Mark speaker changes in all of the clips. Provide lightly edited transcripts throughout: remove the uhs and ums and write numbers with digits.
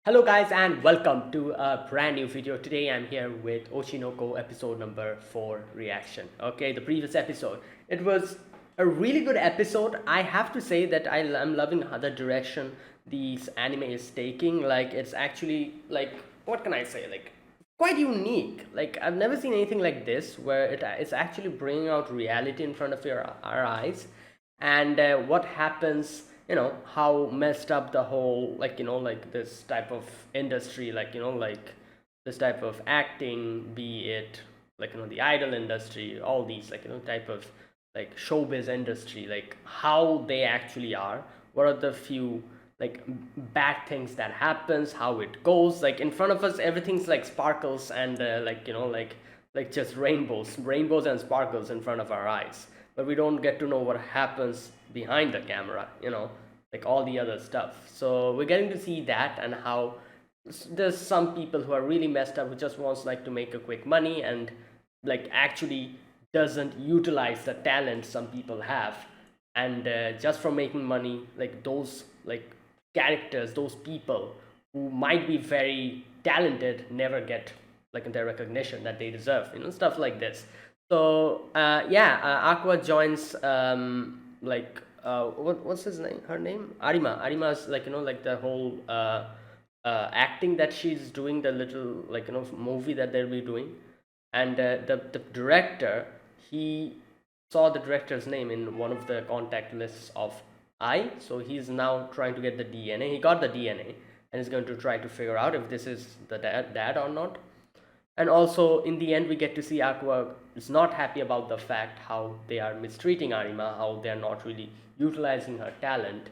Speaker 1: Hello guys and welcome to a brand new video. Today I'm here with Oshinoko episode number 4 reaction. Okay, the previous episode. It was a really good episode. I have to say that I'm loving the direction these anime is taking. Like it's actually like what can I say? Like quite unique. Like I've never seen anything like this where it's actually bringing out reality in front of our eyes, and what happens, how messed up the whole, like this type of industry, like this type of acting, be it like the idol industry, all these type of like showbiz industry, like how they actually are, what are the few like bad things that happens, how it goes. Like in front of us everything's like sparkles and like just rainbows and sparkles in front of our eyes, but we don't get to know what happens behind the camera, like all the other stuff. So we're getting to see that, and how there's some people who are really messed up, who just wants like to make a quick money, and like actually doesn't utilize the talent some people have, and just from making money, like those like characters, those people who might be very talented, never get like their recognition that they deserve, stuff like this. So yeah, Aqua joins what's his name, her name, Arima's, like like the whole acting that she's doing, the little movie that they'll be doing. And the director, he saw the director's name in one of the contact lists of I, so he's now trying to get the DNA. He got the DNA and is going to try to figure out if this is the dad or not. And also in the end we get to see Aqua is not happy about the fact how they are mistreating Arima, how they are not really utilizing her talent,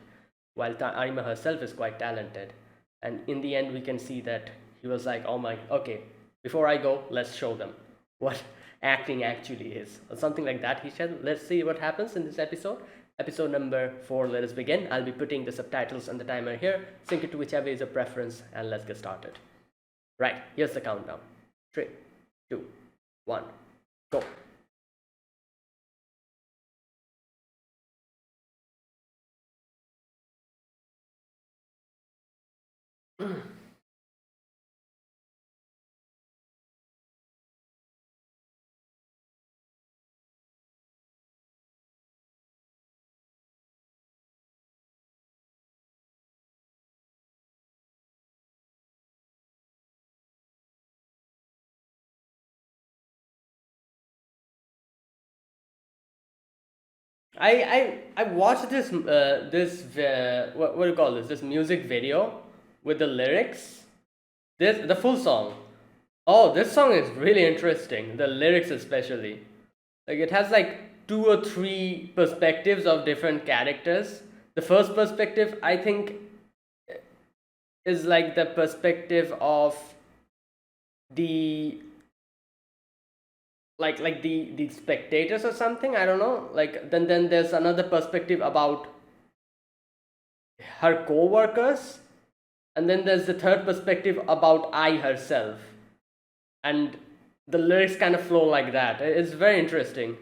Speaker 1: while Arima herself is quite talented. And in the end we can see that he was like, oh my, okay, before I go, let's show them what acting actually is, or something like that he said. Let's see what happens in this episode number 4. Let us begin. I'll be putting the subtitles and the timer here. Sync it to whichever is your preference, and let's get started. Right, here's the countdown. 3, 2, 1, go. I watched this what do you call this music video with the lyrics, this the full song. Oh, this song is really interesting, the lyrics especially. Like it has like two or three perspectives of different characters. The first perspective, I think, is like the perspective of the the spectators or something, I don't know. Like then there's another perspective about her co-workers, and then there's the third perspective about I herself. And the lyrics kind of flow like that. It's very interesting.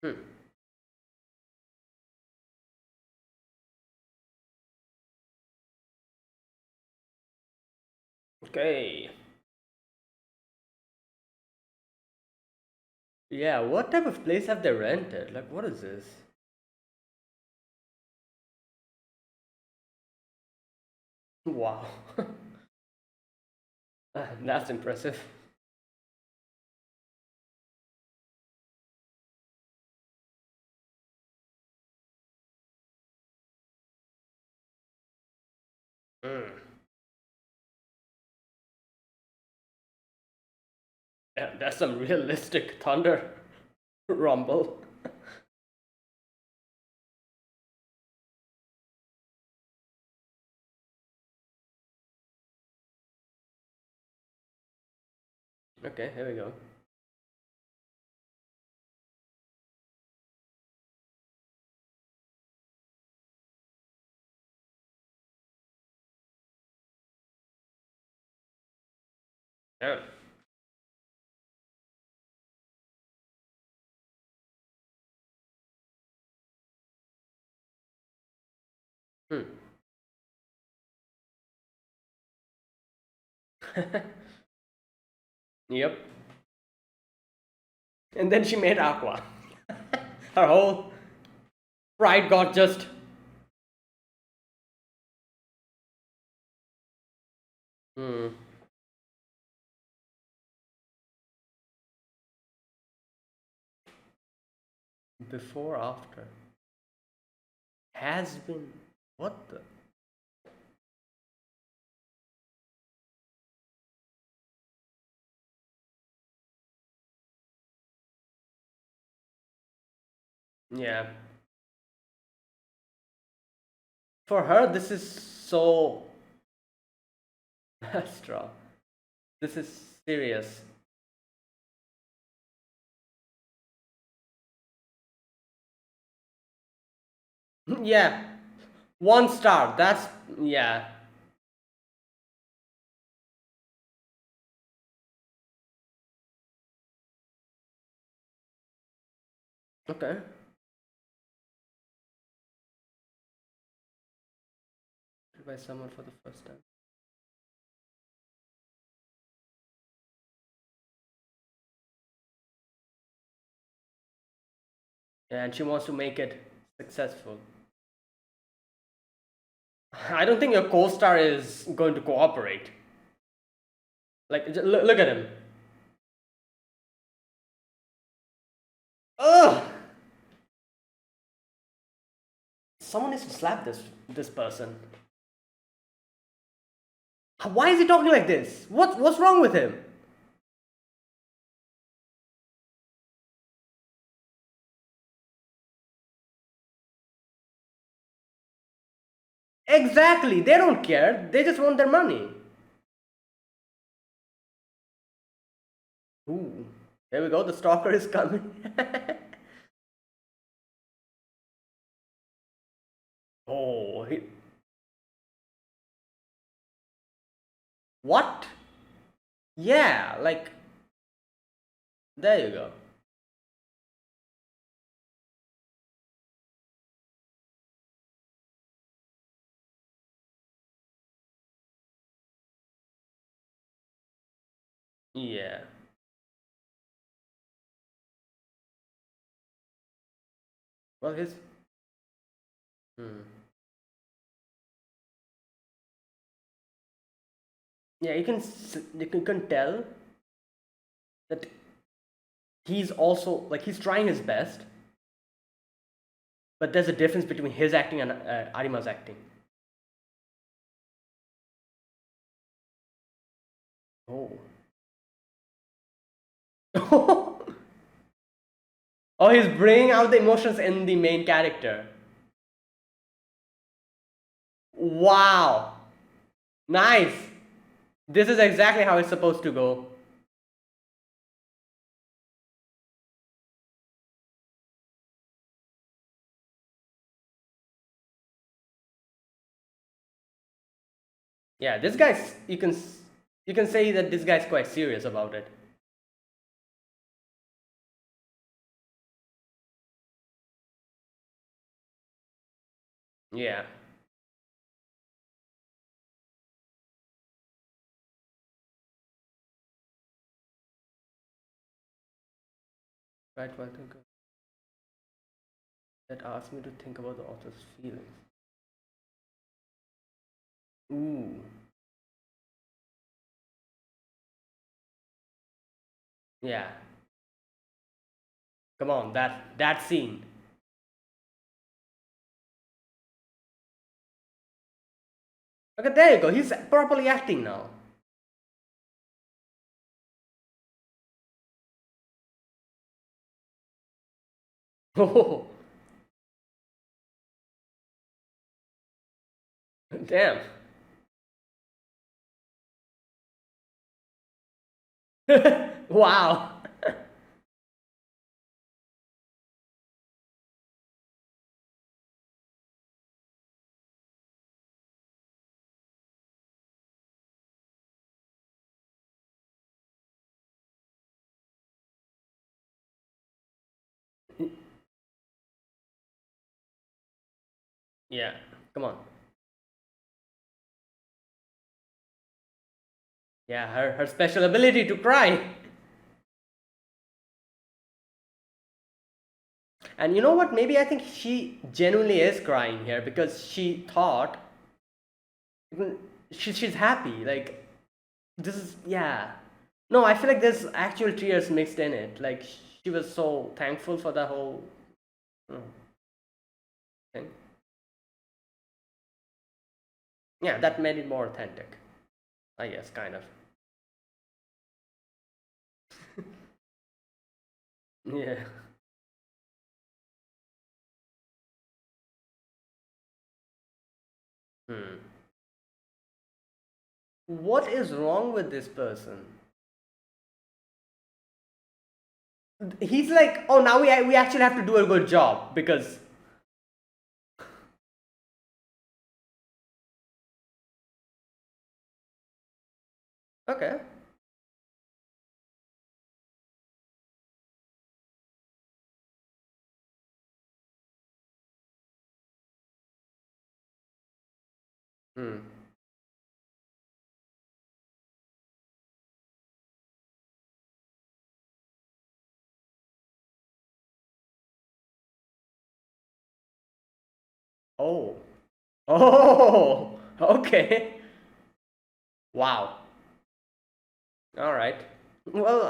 Speaker 1: Hmm. Okay. Yeah, what type of place have they rented? Like, what is this? Wow. That's impressive. Mm. Yeah, that's some realistic thunder rumble. Okay, here we go. Oh. Hmm. Yep. And then she made Aqua. Her whole pride got just. Hmm. Before, after. Has been. What the? Yeah. For her, this is so. Straw. This is serious. Yeah. 1 star. That's. Yeah. Okay. By someone for the first time. Yeah, and she wants to make it successful. I don't think your co-star is going to cooperate. Like, look at him. Ugh! Someone needs to slap this person. Why is he talking like this? What's wrong with him? Exactly. They don't care. They just want their money. Ooh. Here we go. The stalker is coming. Oh, what? Yeah, like there you go. Yeah. Well, his. Hmm. Yeah, you can tell that he's also like he's trying his best, but there's a difference between his acting and Arima's acting. Oh. Oh, he's bringing out the emotions in the main character. Wow. Nice. This is exactly how it's supposed to go. Yeah, this guy's you can say that this guy's quite serious about it. Yeah. Right, well, think that asked me to think about the author's feelings. Ooh. Yeah. Come on, that scene. Okay, there you go. He's properly acting now. Oh, damn. Wow. Yeah, come on. Yeah, her special ability to cry. And you know what? Maybe I think she genuinely is crying here because she thought she's happy. Like this is yeah. No, I feel like there's actual tears mixed in it. Like she was so thankful for the whole mm, thing. Yeah, that made it more authentic. I guess, kind of. Yeah. Hmm. What is wrong with this person? He's like, oh, now we actually have to do a good job because okay. Hmm. Oh. Oh. Okay. Wow. All right. Well,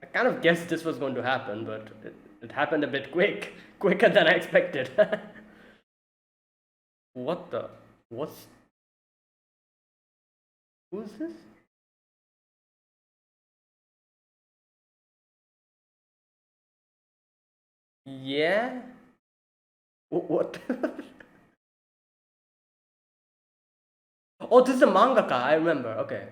Speaker 1: I kind of guessed this was going to happen, but it happened a bit quicker than I expected. What the? What's who's this? Yeah. What? Oh, this is a mangaka. I remember. Okay.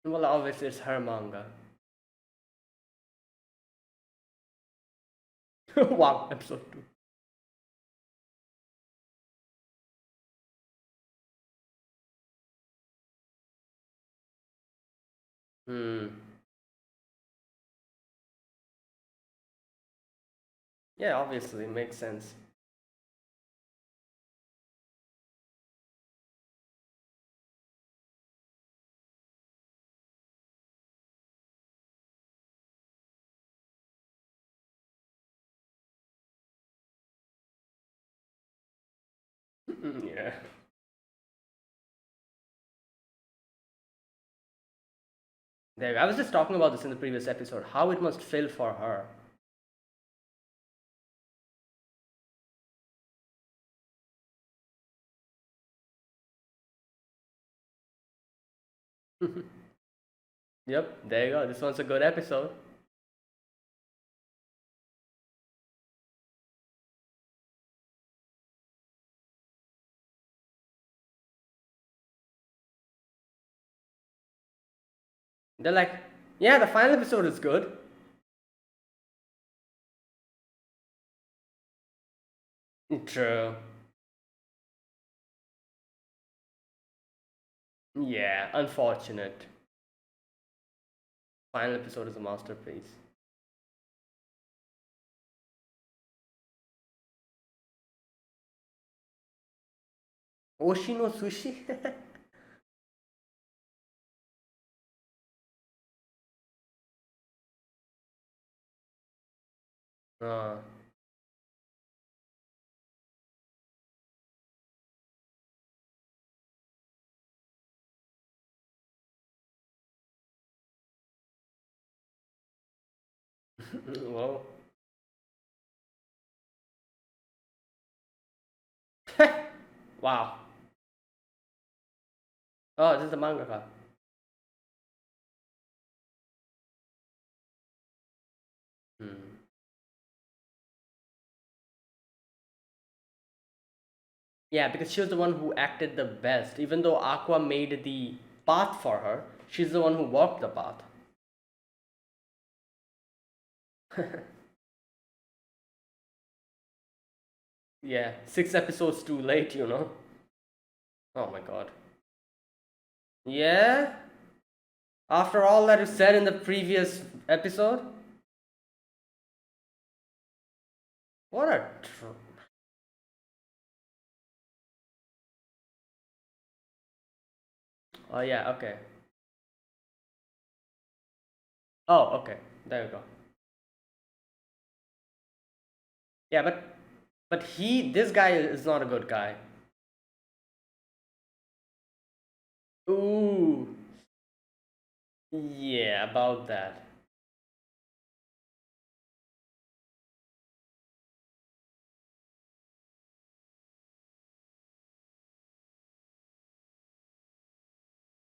Speaker 1: Well, obviously it's her manga. Wow, episode two. Hmm. Yeah, obviously makes sense. Yeah. There. I was just talking about this in the previous episode. How it must feel for her. Yep. There you go. This one's a good episode. They're like, yeah, the final episode is good. True. Yeah. Unfortunate. Final episode is a masterpiece. Oshi no sushi. uh, well. Wow. Oh, this is the mangaka. Hmm. Yeah, because she was the one who acted the best. Even though Aqua made the path for her, she's the one who walked the path. Yeah, 6 episodes too late, you know. Oh my god. Yeah? After all that you said in the previous episode? What a oh yeah, okay. Oh, okay. There you go. Yeah, but this guy is not a good guy. Ooh. Yeah, about that.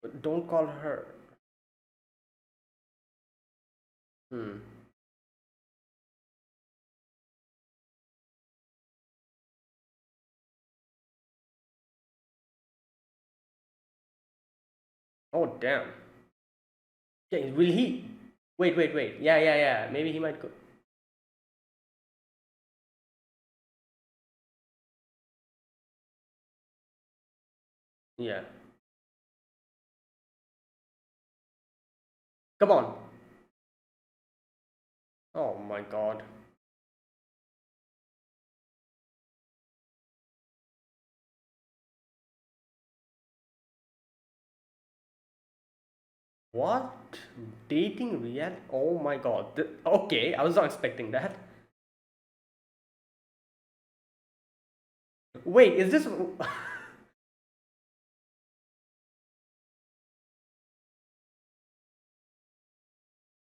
Speaker 1: But don't call her. Hmm. Oh damn. Okay, will he? Wait, wait, wait. Yeah, yeah, yeah. Maybe he might go. Yeah. Come on. Oh my god. What? Dating real? Oh my god. Okay, I was not expecting that. Wait, is this?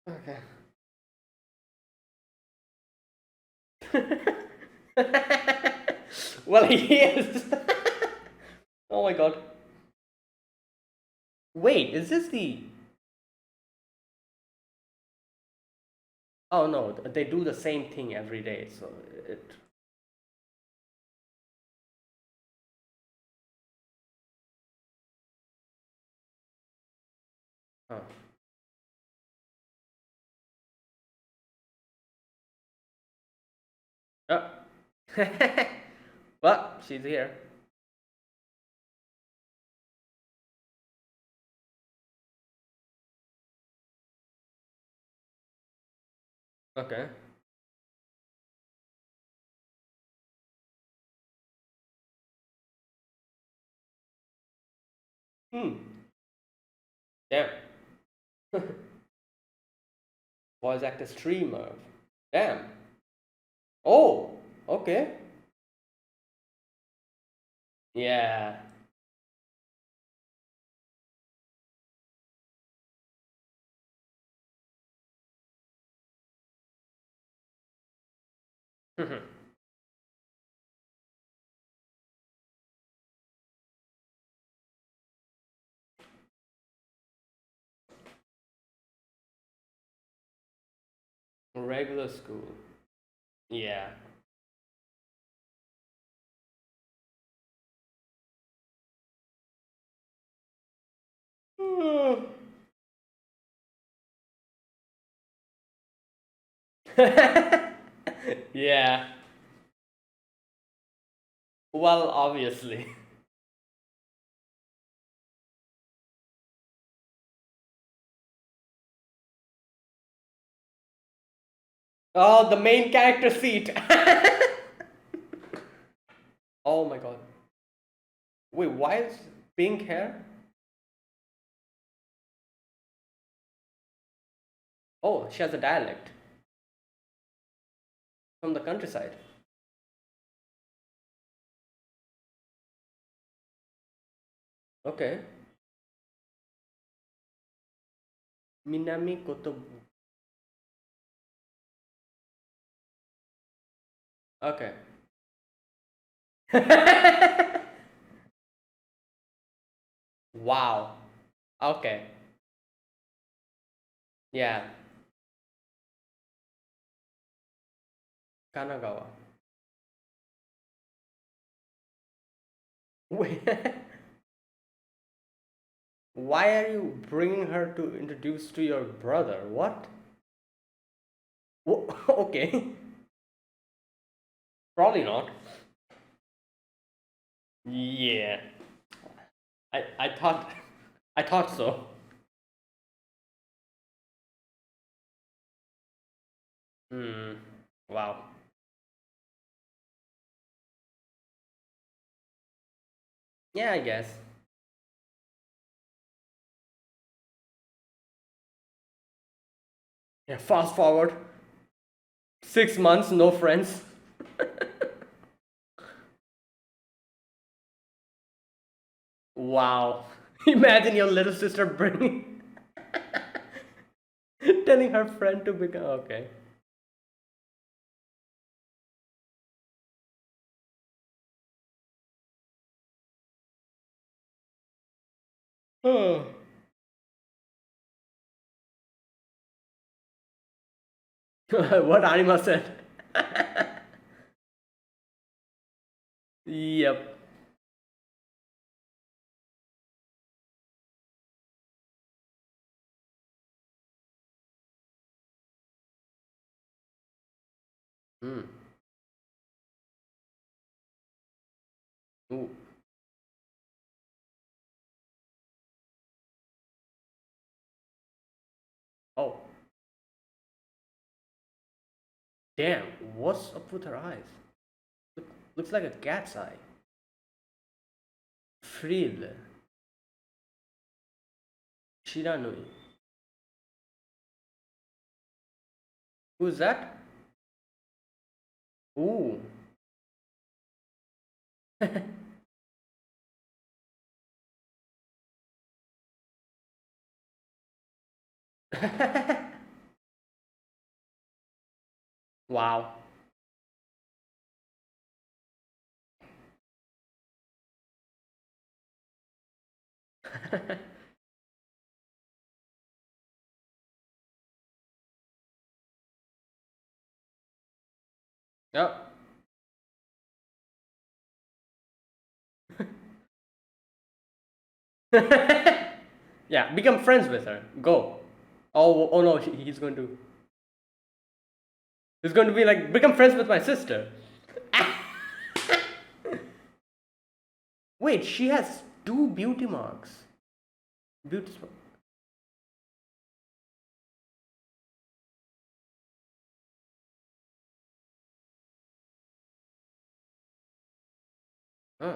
Speaker 1: Okay. Well, he is. Oh my god. Wait, is this the? Oh no, they do the same thing every day, so it. Huh. Oh. Well, she's here. Okay. Hmm. Damn. Voice actor streamer. Damn. Oh. Okay. Yeah. Regular school. Yeah. Yeah. Well, obviously. Oh, the main character seat. Oh my god. Wait, why is pink hair? Oh, she has a dialect from the countryside. Okay. Minami Kotobu. Okay. Wow. Okay. Yeah. Kanagawa. Wait. Why are you bringing her to introduce to your brother? What? Okay. Probably not. Yeah. I thought I thought so. Hmm. Wow. Yeah, I guess. Yeah, fast forward 6 months, no friends. Wow. Imagine your little sister bringing, telling her friend to become. Okay. Oh. What Anima said. Yep. Hmm. Ooh. Oh. Damn. What's up with her eyes? Look, looks like a cat's eye. Frill. Shiranui. Who's that? Ooh. Wow. Yep. Yeah, become friends with her. Go. Oh no, he's going to be like become friends with my sister. Wait, she has two beauty marks. Beauty. Huh.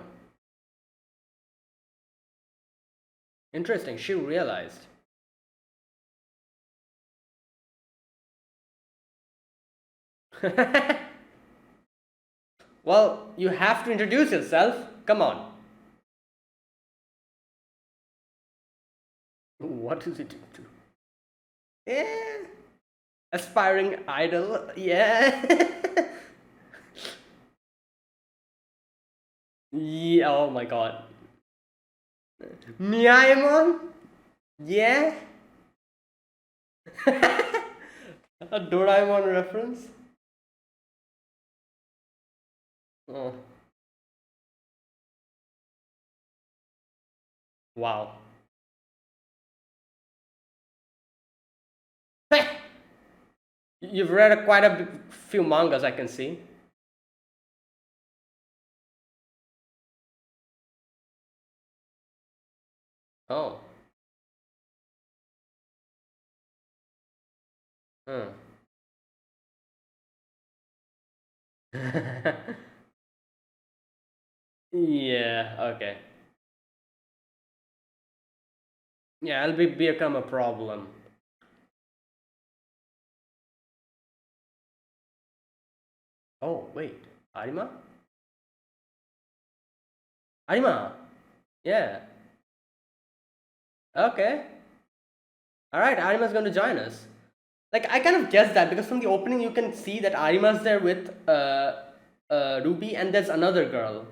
Speaker 1: Interesting. She realized. Well, you have to introduce yourself. Come on. What is it into? Yeah. Aspiring idol. Yeah. Yeah. Oh my god. Miaimon? Yeah. A Doraemon reference? Oh, wow. You've read quite a few mangas, I can see. Oh. Hmm. Yeah, okay. Yeah, it'll become a problem. Oh, wait. Arima? Arima! Yeah. Okay. Alright, Arima's going to join us. Like, I kind of guessed that because from the opening you can see that Arima's there with Ruby and there's another girl.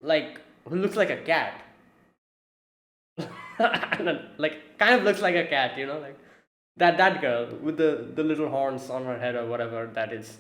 Speaker 1: Like, who looks like a cat. Like, kind of looks like a cat, you know? Like, that girl with the little horns on her head or whatever that is.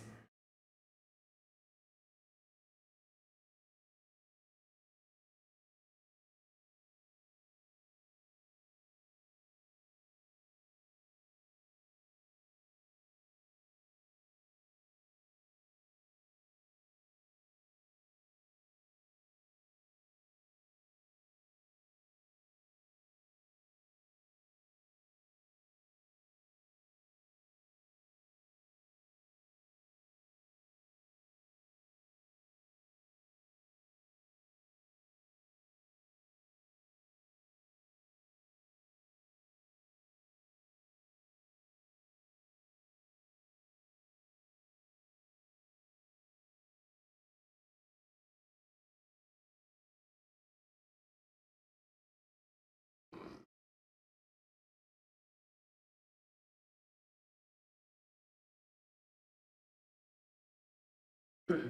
Speaker 1: Hmm.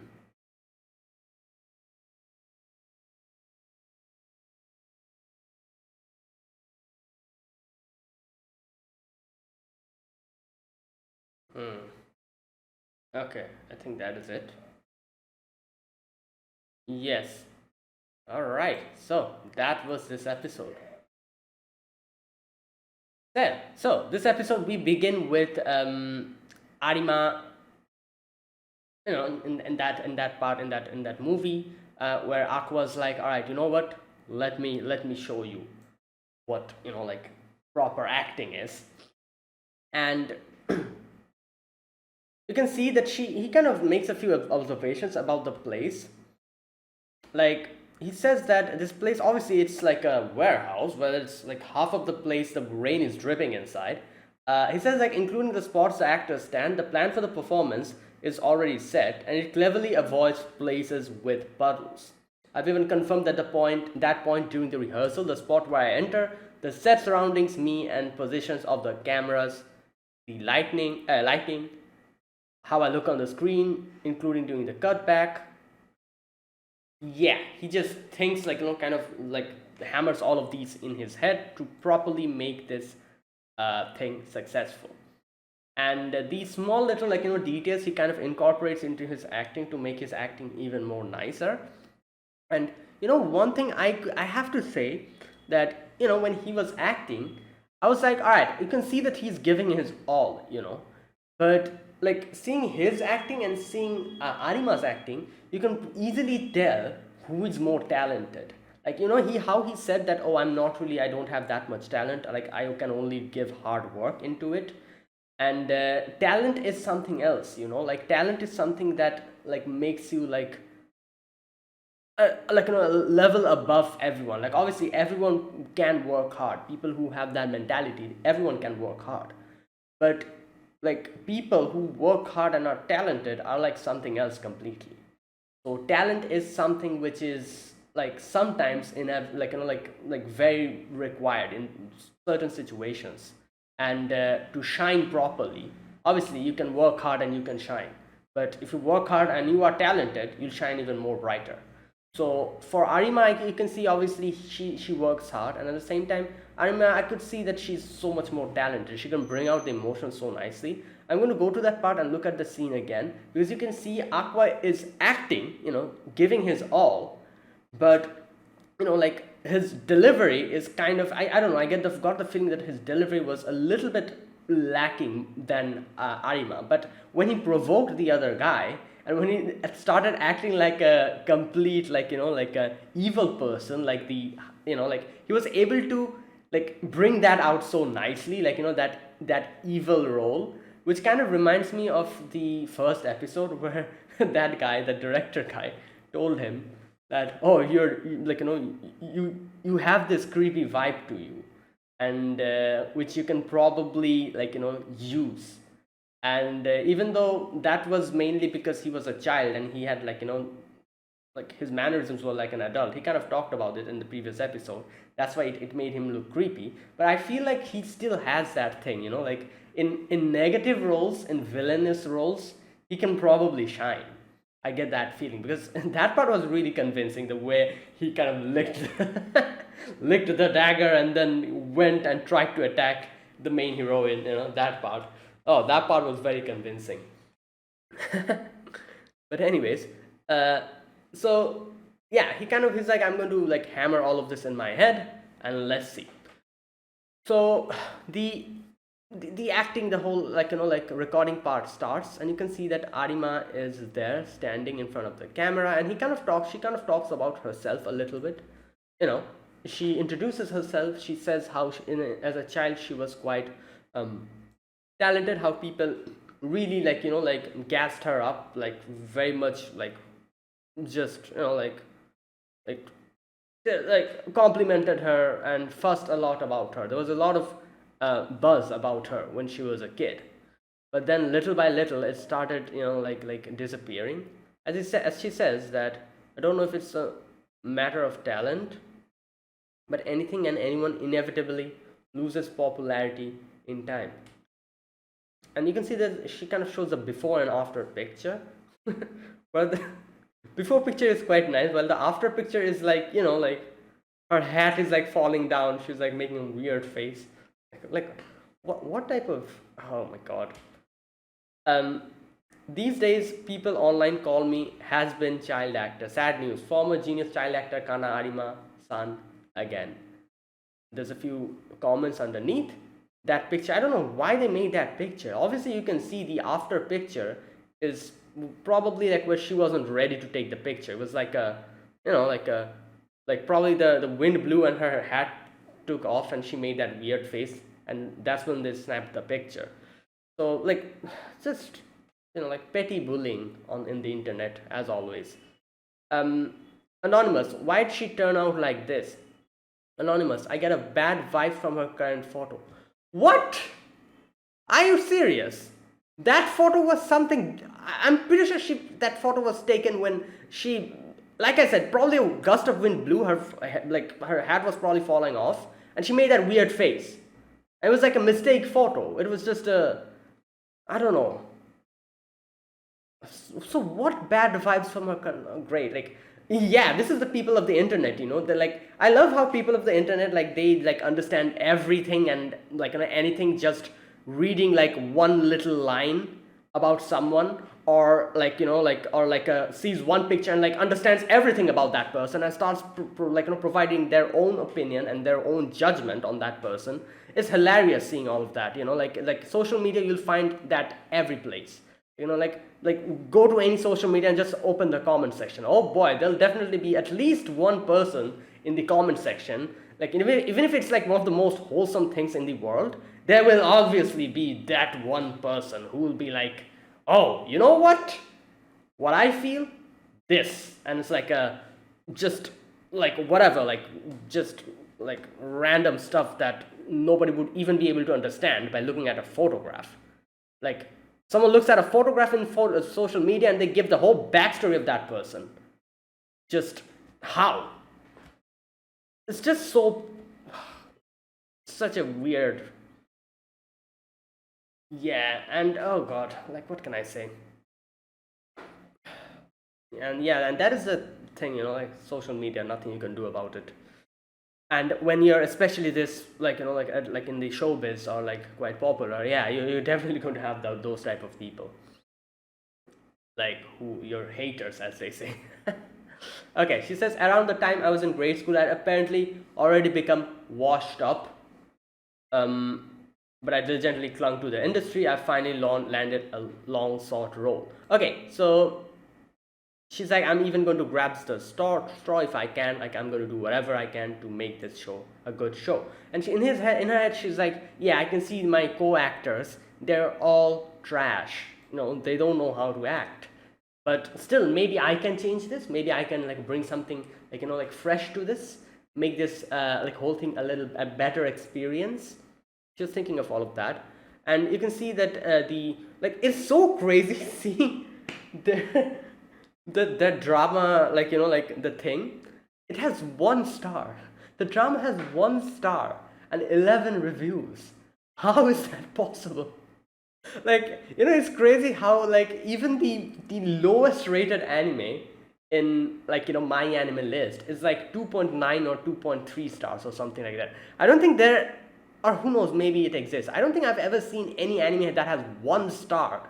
Speaker 1: Okay, I think that is it. Yes. All right. So that was this episode. Then, so this episode we begin with Arima, in that part in that movie where Aqua's like, all right, you know what? Let me show you what like proper acting is, and you can see that he kind of makes a few observations about the place. Like, he says that this place, obviously it's like a warehouse where it's like half of the place the rain is dripping inside. He says, like, including the spots the actors stand, the plan for the performance is already set, and it cleverly avoids places with puddles. I've even confirmed that point during the rehearsal, the spot where I enter, the set surroundings me, and positions of the cameras, the lighting, how I look on the screen, including during the cutback. Yeah, he just thinks, like, kind of like hammers all of these in his head to properly make this thing successful. And these small little, like, details he kind of incorporates into his acting to make his acting even more nicer. And one thing I have to say, that when he was acting, I was like, all right, you can see that he's giving his all, but like, seeing his acting and seeing Arima's acting, you can easily tell who is more talented. Like, he said that, oh, I don't have that much talent, like, I can only give hard work into it. And talent is something else, like, talent is something that, like, makes you like like, a level above everyone. Like, obviously everyone can work hard. People who have that mentality, everyone can work hard. But like, people who work hard and are talented are like something else completely. So talent is something which is like sometimes in a, like, like very required in certain situations. And to shine properly, obviously you can work hard and you can shine, but if you work hard and you are talented, you'll shine even more brighter. So for Arima, you can see, obviously she works hard, and at the same time, Arima, I could see that she's so much more talented. She can bring out the emotions so nicely. I'm going to go to that part and look at the scene again, because you can see Aqua is acting, giving his all, but like, his delivery is kind of, I don't know, got the feeling that his delivery was a little bit lacking than Arima. But when he provoked the other guy, and when he started acting like a complete, like, like a evil person, like the, like, he was able to, like, bring that out so nicely, like, that evil role, which kind of reminds me of the first episode where that guy, the director guy, told him that, oh, like, you have this creepy vibe to you, and which you can probably, like, use. And even though that was mainly because he was a child and he had, like, like, his mannerisms were like an adult, he kind of talked about it in the previous episode. That's why it made him look creepy. But I feel like he still has that thing, like, in negative roles, in villainous roles, he can probably shine. I get that feeling, because that part was really convincing, the way he kind of licked licked the dagger and then went and tried to attack the main heroine, that part. Oh, that part was very convincing. But anyways, uh so yeah, he's like, I'm going to, like, hammer all of this in my head, and let's see. So the the acting, the whole, like, like, recording part starts, and you can see that Arima is there standing in front of the camera, and she kind of talks about herself a little bit. you know she introduces herself. She says how as a child she was quite um talented, how people really, like, like, gassed her up, like, very much, like, just, like like, complimented her and fussed a lot about her. There was a lot of buzz about her when she was a kid, but then little by little it started, like, disappearing. As she says that, I don't know if it's a matter of talent, but anything and anyone inevitably loses popularity in time. And you can see that she kind of shows a before and after picture But the before picture is quite nice, while the after picture is like, like her hat is like falling down. She's like making a weird face. Like what type of, oh my god. Um, these days, people online call me has been child actor. Sad news. Former genius child actor Kana Arima san again. There's a few comments underneath that picture. I don't know why they made that picture. Obviously, you can see the after picture is probably like where she wasn't ready to take the picture. It was like a, like probably the wind blew and her hat took off and she made that weird face, and that's when they snapped the picture. So like, just like petty bullying on in the internet as always. Um, Anonymous, why'd she turn out like this? Anonymous, I get a bad vibe from her current photo. What? Are you serious? That photo was something. I'm pretty sure that photo was taken when she, like I said, probably a gust of wind blew her, like her hat was probably falling off, and she made that weird face. It was like a mistake photo. It was just a, I don't know. So what bad vibes from her? Great, like yeah, this is the people of the internet. They're like, I love how people of the internet, like, they like understand everything, and like anything, just reading like one little line about someone, or like or like sees one picture and like understands everything about that person and starts like providing their own opinion and their own judgment on that person. It's hilarious seeing all of that. Like social media, you'll find that every place. Like go to any social media and just open the comment section. Oh boy, there'll definitely be at least one person in the comment section. Like even if it's like one of the most wholesome things in the world, there will obviously be that one person who will be like, oh, you know what I feel, this. And it's like a, just like whatever, like just like random stuff that nobody would even be able to understand by looking at a photograph. Like, someone looks at a photograph in social media and they give the whole backstory of that person. Just how? It's just so, such a weird. Yeah, and oh god, like what can I say? And yeah, and that is the thing, like social media, nothing you can do about it. And when you're especially this, like like in the showbiz or like quite popular, yeah, you're definitely going to have those type of people, like who your haters, as they say. Okay, she says, around the time I was in grade school, I apparently already become washed up. But I diligently clung to the industry. I finally landed a long sought role. Okay, so she's like, I'm even going to grab the straw if I can. Like, I'm going to do whatever I can to make this show a good show. And she, in her head, she's like, yeah, I can see my co-actors. They're all trash. They don't know how to act. But still, maybe I can change this. Maybe I can like bring something like like fresh to this. Make this like whole thing a better experience. Just thinking of all of that. And you can see that it's so crazy seeing the drama, like like the thing. It has 1 star. The drama has 1 star and 11 reviews. How is that possible? Like, it's crazy how like even the lowest rated anime in like my anime list is like 2.9 or 2.3 stars or something like that. I don't think there, or who knows, maybe it exists. I don't think I've ever seen any anime that has 1 star.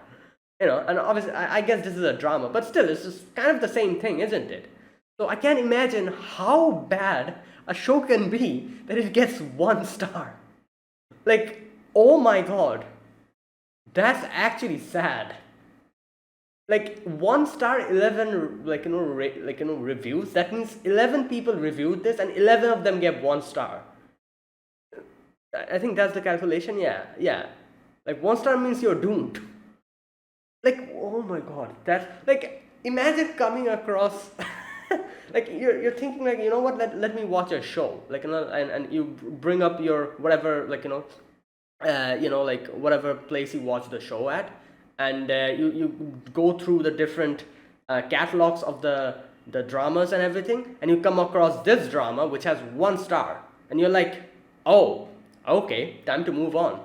Speaker 1: And obviously I guess this is a drama, but still it's just kind of the same thing, isn't it? So I can't imagine how bad a show can be that it gets 1 star. Like, oh my god, that's actually sad. Like 1 star, 11 reviews. That means 11 people reviewed this and 11 of them gave 1 star. I think that's the calculation. Yeah. Like 1 star means you're doomed. Like, oh my god, that's like, imagine coming across like you're thinking like, what, let me watch a show, like and you bring up your whatever, like like whatever place you watch the show at, and you go through the different catalogs of the dramas and everything, and you come across this drama which has 1 star, and you're like, oh, okay, time to move on.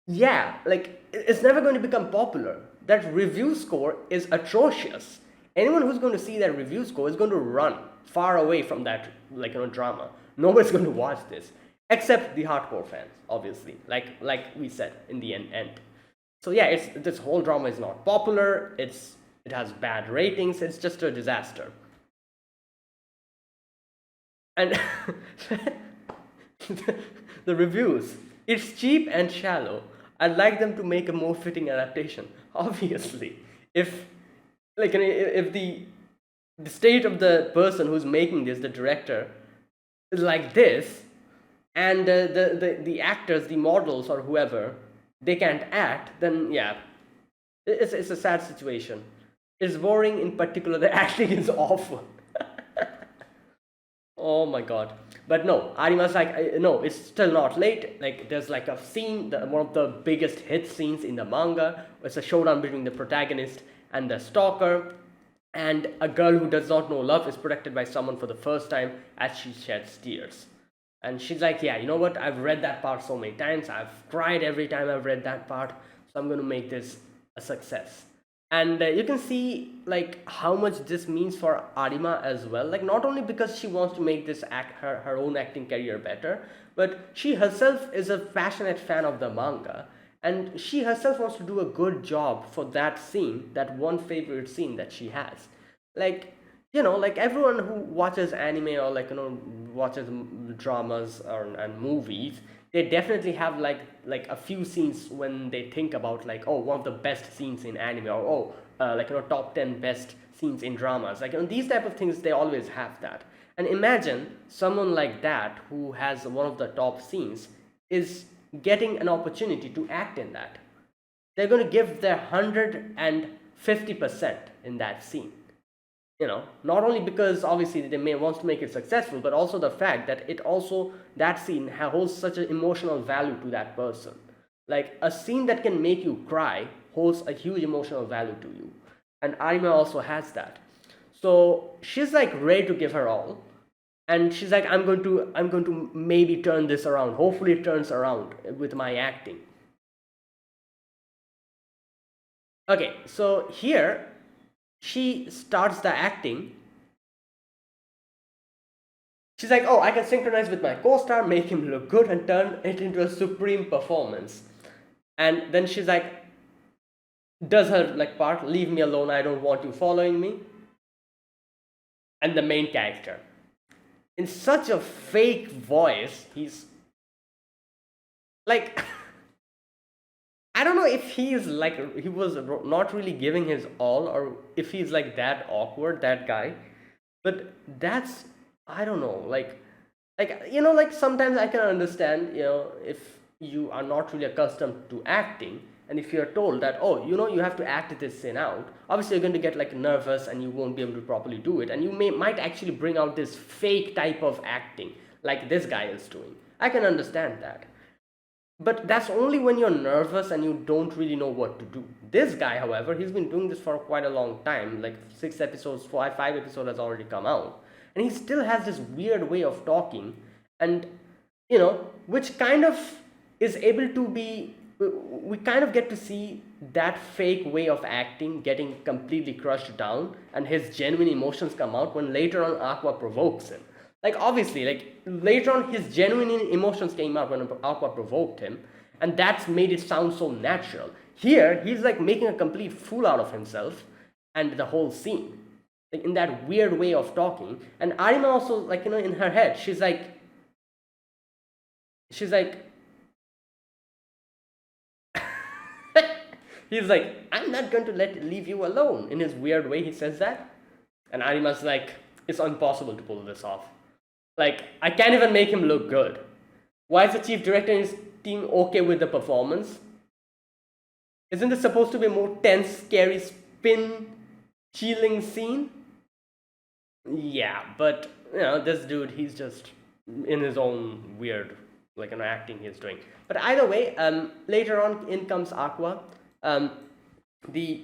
Speaker 1: Yeah, like it's never going to become popular that review score is atrocious. Anyone who's going to see that review score is going to run far away from that, drama. Nobody's going to watch this except the hardcore fans, obviously. Like we said in the end. So yeah, this whole drama is not popular. It has bad ratings. It's just a disaster. And the reviews. It's cheap and shallow. I'd like them to make a more fitting adaptation. Obviously, if if the state of the person who's making this, the director, is like this, and the actors, the models, or whoever, they can't act, then yeah, it's a sad situation. It's boring. In particular, the acting is awful. Oh my god. But no, Arima's like, no, it's still not late. Like, there's like a scene, one of the biggest hit scenes in the manga. It's a showdown between the protagonist and the stalker. And a girl who does not know love is protected by someone for the first time as she sheds tears. And she's like, yeah, you know what? I've read that part so many times. I've cried every time I've read that part. So I'm going to make this a success. And you can see like how much this means for Arima as well. Like, not only because she wants to make this her own acting career better, but she herself is a passionate fan of the manga, and she herself wants to do a good job for that scene, that one favorite scene that she has. Like, like everyone who watches anime or watches dramas and movies, they definitely have like a few scenes when they think about like, oh, one of the best scenes in anime, or top 10 best scenes in dramas. Like, these type of things, they always have that. And imagine someone like that who has one of the top scenes is getting an opportunity to act in that. They're going to give their 150% in that scene. Not only because obviously they may want to make it successful, but also the fact that that scene holds such an emotional value to that person. Like, a scene that can make you cry holds a huge emotional value to you, and Arima also has that. So she's like ready to give her all, and she's like, I'm going to maybe turn this around. Hopefully it turns around with my acting. Okay, so here she starts the acting. She's like, oh, I can synchronize with my co-star, make him look good, and turn it into a supreme performance. And then she's like, does her part, leave me alone, I don't want you following me. And the main character, in such a fake voice, he's like, I don't know if he was not really giving his all, or if he's like that awkward, that guy. But that's, I don't know, sometimes I can understand, if you are not really accustomed to acting, and if you're told that, oh, you have to act this scene out, obviously you're going to get nervous and you won't be able to properly do it, and you might actually bring out this fake type of acting like this guy is doing. I can understand that. But that's only when you're nervous and you don't really know what to do. This guy, however, he's been doing this for quite a long time, like 5 episodes has already come out. And he still has this weird way of talking, and, which kind of is able to be, we kind of get to see that fake way of acting getting completely crushed down, and his genuine emotions come out when later on Aqua provokes him. Like, obviously, later on, his genuine emotions came out when Aqua provoked him, and that's made it sound so natural. Here, he's making a complete fool out of himself and the whole scene, in that weird way of talking. And Arima also, in her head, she's like, he's like, I'm not going to leave you alone. In his weird way, he says that, and Arima's like, it's impossible to pull this off. I can't even make him look good. Why is the chief director and his team okay with the performance? Isn't this supposed to be a more tense, scary, chilling scene? Yeah, but, this dude, he's just in his own weird, acting he's doing. But either way, later on, in comes Aqua. The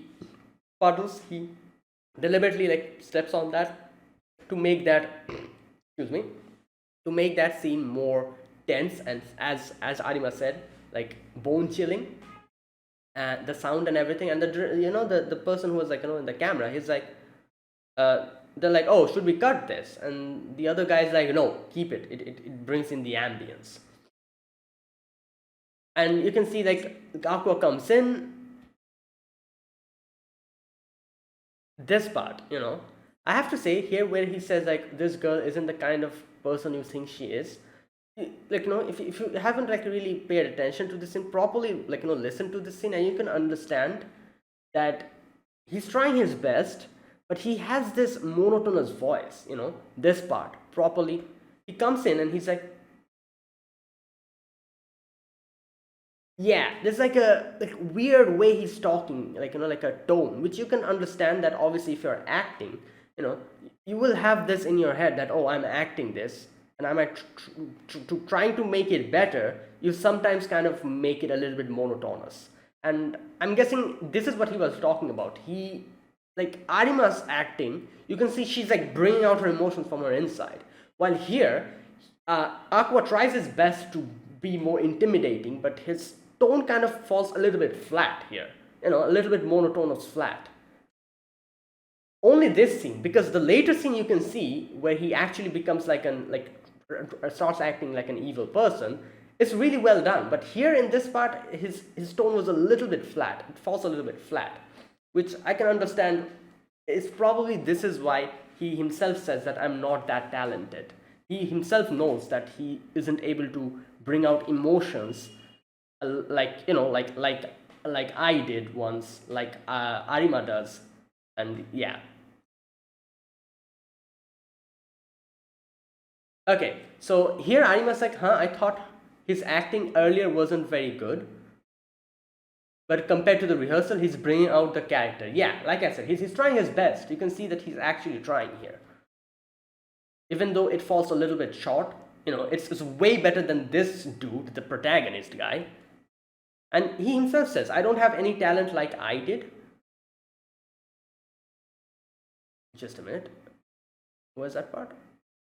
Speaker 1: puddles, he deliberately, steps on that to make that, to make that scene more tense and, as Arima said, bone chilling. the sound and everything, and the person who was like in the camera, he's like, they're like, oh, should we cut this? And the other guy's like, no, keep it. It brings in the ambience. And you can see like Aqua comes in. This part, I have to say here where he says like this girl isn't the kind of person you think she is. Like if you haven't like really paid attention to this scene properly, like listen to this scene, and you can understand that he's trying his best, but he has this monotonous voice. This part properly, he comes in and he's like, yeah, there's like a weird way he's talking, like like a tone, which you can understand that obviously if you're acting, you know, you will have this in your head that, oh, I'm acting this, and I'm like trying to make it better. You sometimes kind of make it a little bit monotonous, and I'm guessing this is what he was talking about. He like Arima's acting, you can see she's like bringing out her emotions from her inside, while here, Aqua tries his best to be more intimidating, but his tone kind of falls a little bit flat here, a little bit monotonous flat. Only this scene, because the later scene you can see where he actually becomes starts acting like an evil person, it's really well done. But here in this part, his tone was a little bit flat. It falls a little bit flat, which I can understand. It's probably this is why he himself says that I'm not that talented. He himself knows that he isn't able to bring out emotions like I did once, like Arima does, and yeah. Okay, so here Arima's like, huh? I thought his acting earlier wasn't very good, but compared to the rehearsal, he's bringing out the character. Yeah, like I said, he's trying his best. You can see that he's actually trying here, even though it falls a little bit short. It's way better than this dude, the protagonist guy. And he himself says, I don't have any talent like I did. Just a minute. Where's that part?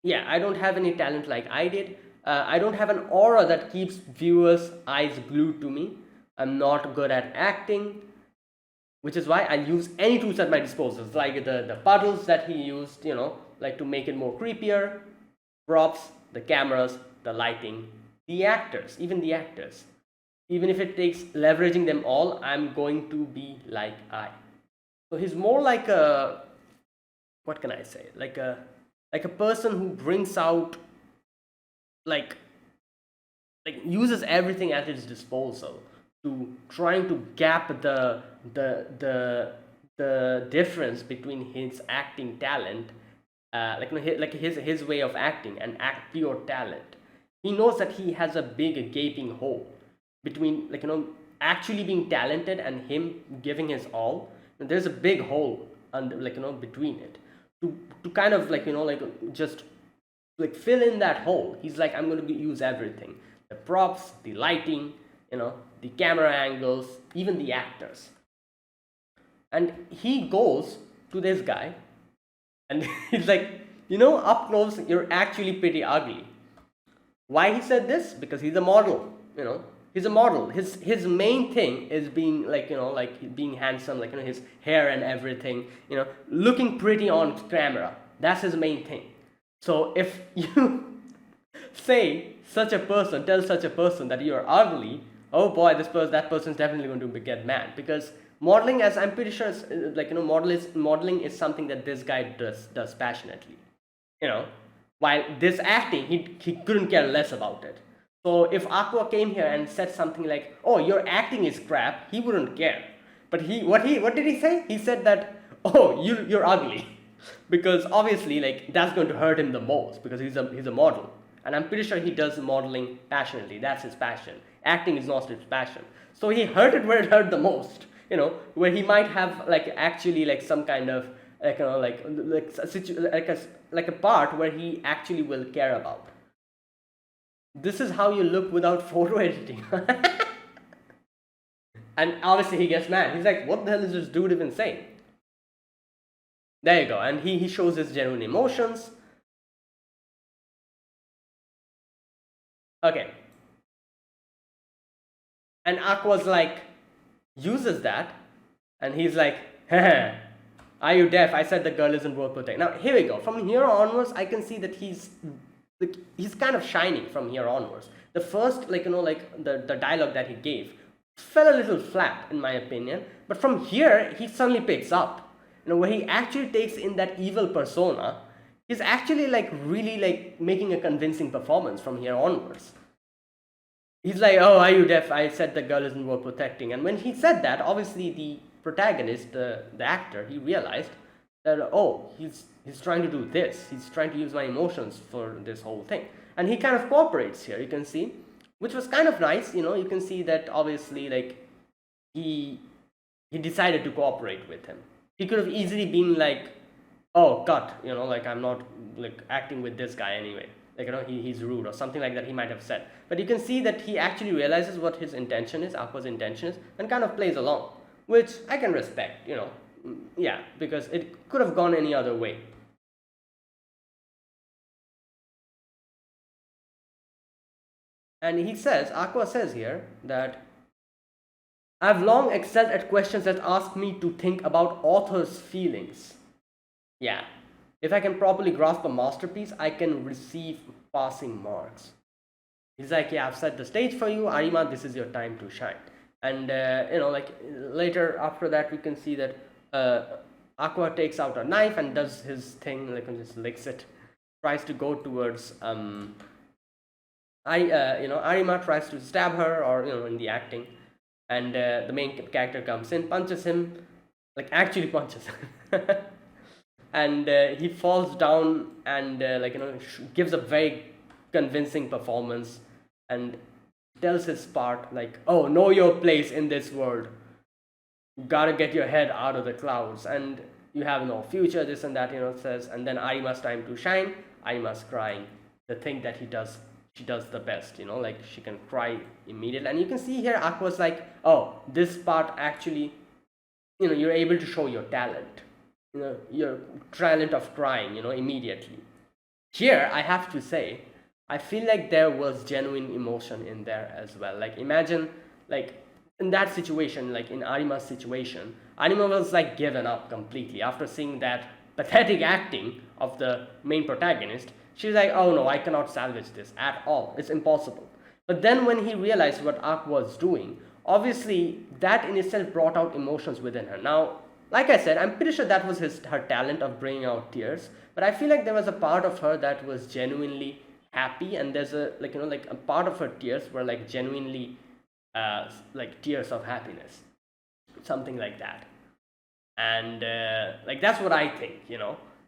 Speaker 1: Yeah, I don't have any talent like I did. I don't have an aura that keeps viewers' eyes glued to me. I'm not good at acting, which is why I use any tools at my disposal, like the puddles that he used, like to make it more creepier, props, the cameras, the lighting, the actors, even the actors. Even if it takes leveraging them all, I'm going to be like I. So he's more like a, what can I say? Like a person who brings out like uses everything at his disposal to trying to gap the difference between his acting talent, his way of acting and act pure talent. He knows that he has a big gaping hole between actually being talented and him giving his all. There's a big hole under between it to kind of just fill in that hole. He's like, I'm going to use everything, the props, the lighting, the camera angles, even the actors. And he goes to this guy and he's like, up close you're actually pretty ugly. Why he said this? Because he's a model. He's a model. His main thing is being being handsome, his hair and everything, looking pretty on camera. That's his main thing. So if you tell such a person that you're ugly, oh boy, that person's definitely going to get mad, because modeling, as I'm pretty sure, modeling is something that this guy does passionately. While this acting, he couldn't care less about it. So if Aqua came here and said something like, "Oh, your acting is crap," he wouldn't care. But what did he say? He said that, "Oh, you're ugly," because obviously that's going to hurt him the most, because he's a model, and I'm pretty sure he does modeling passionately. That's his passion. Acting is not his passion. So he hurt it where it hurt the most. Where he might have actually some kind of a part where he actually will care about. This is how you look without photo editing. And obviously he gets mad. He's like, what the hell is this dude even saying? There you go. And he shows his genuine emotions. Okay. And Aqua's like, uses that, and he's like, "Heh, are you deaf? I said the girl isn't worth protecting." Now here we go. From here onwards, I can see that he's kind of shining from here onwards. The first, the dialogue that he gave fell a little flat in my opinion, but from here he suddenly picks up. Where he actually takes in that evil persona, he's actually really making a convincing performance from here onwards. He's like, "Oh, are you deaf? I said the girl isn't worth protecting." And when he said that, obviously the protagonist, the actor, he realized that, oh, he's trying to do this. He's trying to use my emotions for this whole thing. And he kind of cooperates here, you can see, which was kind of nice. You can see that obviously he decided to cooperate with him. He could have easily been like, "Oh, cut, I'm not acting with this guy anyway. He's rude," or something like that he might have said. But you can see that he actually realizes what his intention is, Aqua's intention is, and kind of plays along, which I can respect, yeah, because it could have gone any other way. And Aqua says here that, "I've long excelled at questions that ask me to think about authors' feelings. Yeah, if I can properly grasp a masterpiece, I can receive passing marks." He's like, "Yeah, I've set the stage for you, Arima, this is your time to shine." And, later after that, we can see that Aqua takes out a knife and does his thing, and just licks it, tries to go towards, Arima tries to stab her, or, in the acting. And the main character comes in, punches him, actually punches him. And he falls down and gives a very convincing performance and tells his part "Oh, know your place in this world, you gotta get your head out of the clouds, and you have no future," this and that, says. And then Arima's time to shine. Arima's crying, the thing that she does the best, she can cry immediately. And you can see here Aqua's like, "Oh, this part actually, you're able to show your talent, your talent of crying, immediately." Here I have to say, I feel like there was genuine emotion in there as well. Imagine, in that situation, in Arima's situation, Arima was given up completely after seeing that pathetic acting of the main protagonist. She's like, "Oh no, I cannot salvage this at all. It's impossible." But then when he realized what Aqua was doing, obviously that in itself brought out emotions within her. Now, like I said, I'm pretty sure that was her talent of bringing out tears. But I feel like there was a part of her that was genuinely happy, and there's a a part of her tears were genuinely tears of happiness, something like that. And that's what I think,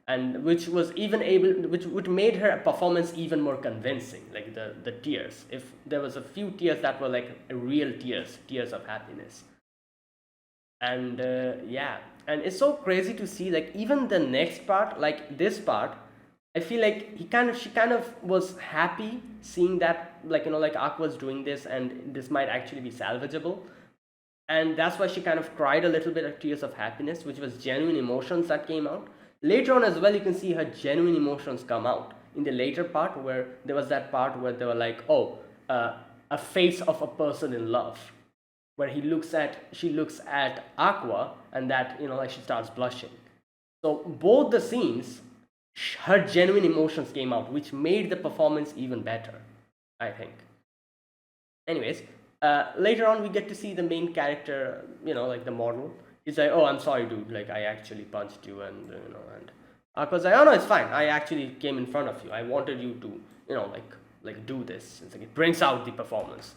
Speaker 1: and which was even able, which made her performance even more convincing, the tears. If there was a few tears that were real tears of happiness. And yeah, and it's so crazy to see even the next part, this part, I feel like she kind of was happy seeing that Aqua's doing this and this might actually be salvageable. And that's why she kind of cried a little bit of tears of happiness, which was genuine emotions that came out. Later on as well, you can see her genuine emotions come out in the later part, where there was that part where they were like, "Oh, a face of a person in love," where she looks at Aqua, and that she starts blushing. So both the scenes, her genuine emotions came out, which made the performance even better, I think. Anyways, later on we get to see the main character, the model. He's like, "Oh, I'm sorry, dude. I actually punched you," and and Aqua's like, "Oh no, it's fine. I actually came in front of you. I wanted you to, do this." It's it brings out the performance.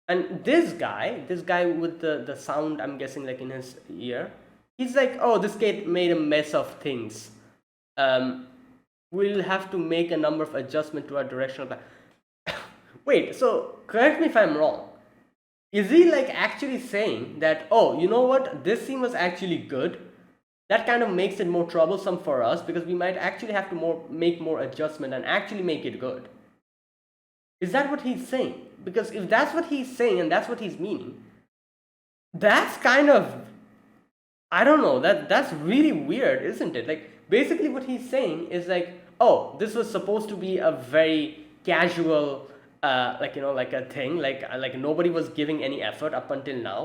Speaker 1: And this guy with the sound, I'm guessing in his ear, he's like, "Oh, this kid made a mess of things. We'll have to make a number of adjustments to our directional plan." Wait, so correct me if I'm wrong. Is he actually saying that, "Oh, you know what, this scene was actually good. That kind of makes it more troublesome for us because we might actually have to make more adjustment and actually make it good"? Is that what he's saying? Because if that's what he's saying and that's what he's meaning, that's kind of, I don't know, that's really weird, isn't it? Basically what he's saying is "Oh, this was supposed to be a very casual a thing, nobody was giving any effort up until now,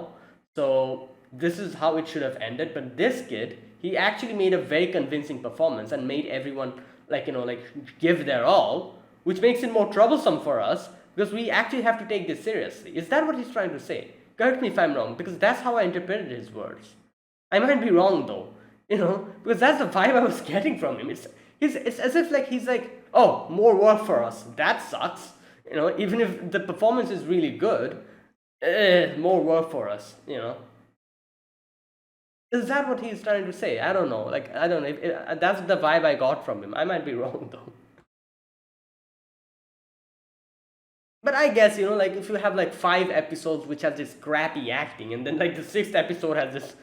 Speaker 1: So this is how it should have ended. But this kid, he actually made a very convincing performance and made everyone like give their all, which makes it more troublesome for us because we actually have to take this seriously. Is that what he's trying to say? Correct me if I'm wrong, because that's how I interpreted his words. I might be wrong though, because that's the vibe I was getting from him. It's as if like he's like, oh, more work for us. That sucks. Even if the performance is really good, more work for us. Is that what he's trying to say? I don't know. Like, I don't know. That's the vibe I got from him. I might be wrong though. But I guess, like if you have like 5 episodes which have this crappy acting, and then like the 6th episode has this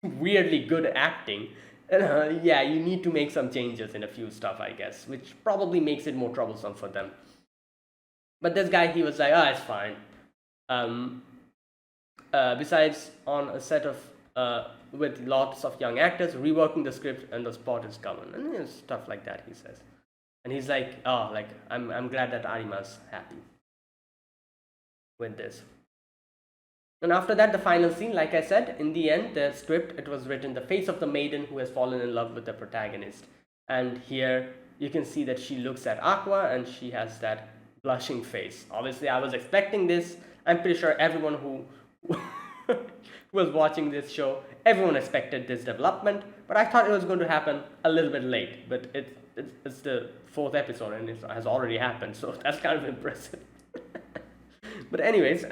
Speaker 1: weirdly good acting, yeah, you need to make some changes in a few stuff, I guess, which probably makes it more troublesome for them. But this guy, he was like, oh, it's fine. Um, Besides, on a set of with lots of young actors reworking the script, and the spot is common, and stuff like that, he says. And he's like, oh, like I'm glad that Arima's happy with this. And after that, the final scene, like I said, in the end, the script, it was written, the face of the maiden who has fallen in love with the protagonist. And here you can see that she looks at Aqua and she has that blushing face. Obviously, I was expecting this. I'm pretty sure everyone who was watching this show, everyone expected this development, but I thought it was going to happen a little bit late. But it's the 4th episode and it has already happened, so that's kind of impressive. But anyways,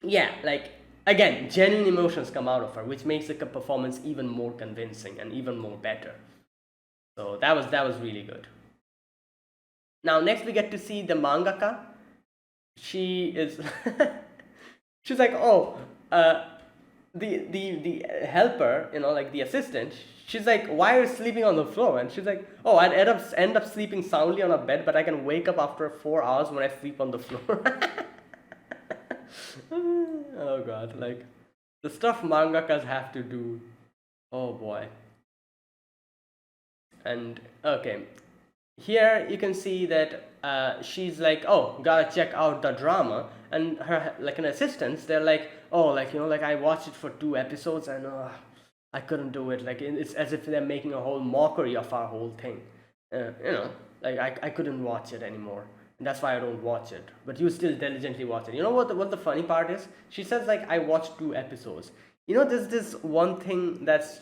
Speaker 1: yeah, like again, genuine emotions come out of her, which makes the performance even more convincing and even more better. So that was really good. Now next we get to see the mangaka. She is she's like, oh, the helper, like the assistant, she's like, why are you sleeping on the floor? And she's like, oh, I'd end up sleeping soundly on a bed, but I can wake up after 4 hours when I sleep on the floor. Oh god, like the stuff mangakas have to do. Oh boy. And okay, here you can see that she's like, oh, gotta check out the drama, and her like an assistants, they're like, oh, like like I watched it for 2 episodes and I couldn't do it. Like it's as if they're making a whole mockery of our whole thing. Like I couldn't watch it anymore. And that's why I don't watch it. But you still diligently watch it. You know what the funny part is? She says like, I watched 2 episodes. There's this one thing that's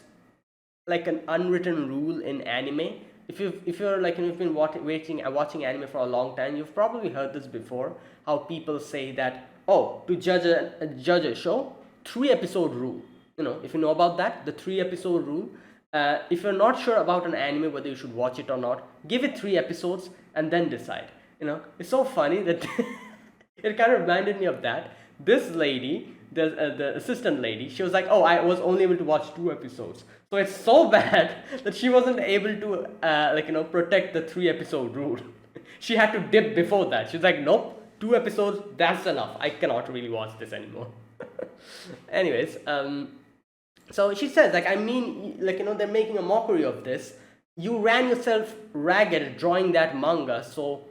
Speaker 1: like an unwritten rule in anime. If you're like, you've been watching anime for a long time, you've probably heard this before. How people say that, oh, to judge a show, 3 episode rule. If you know about that, the 3 episode rule. If you're not sure about an anime whether you should watch it or not, give it 3 episodes and then decide. It's so funny that it kind of reminded me of that. This lady, the assistant lady, she was like, oh, I was only able to watch 2 episodes. So it's so bad that she wasn't able to protect the 3 episode rule. She had to dip before that. She's like, nope, 2 episodes, that's enough. I cannot really watch this anymore. Anyways, so she says, like, I mean, they're making a mockery of this. You ran yourself ragged drawing that manga, so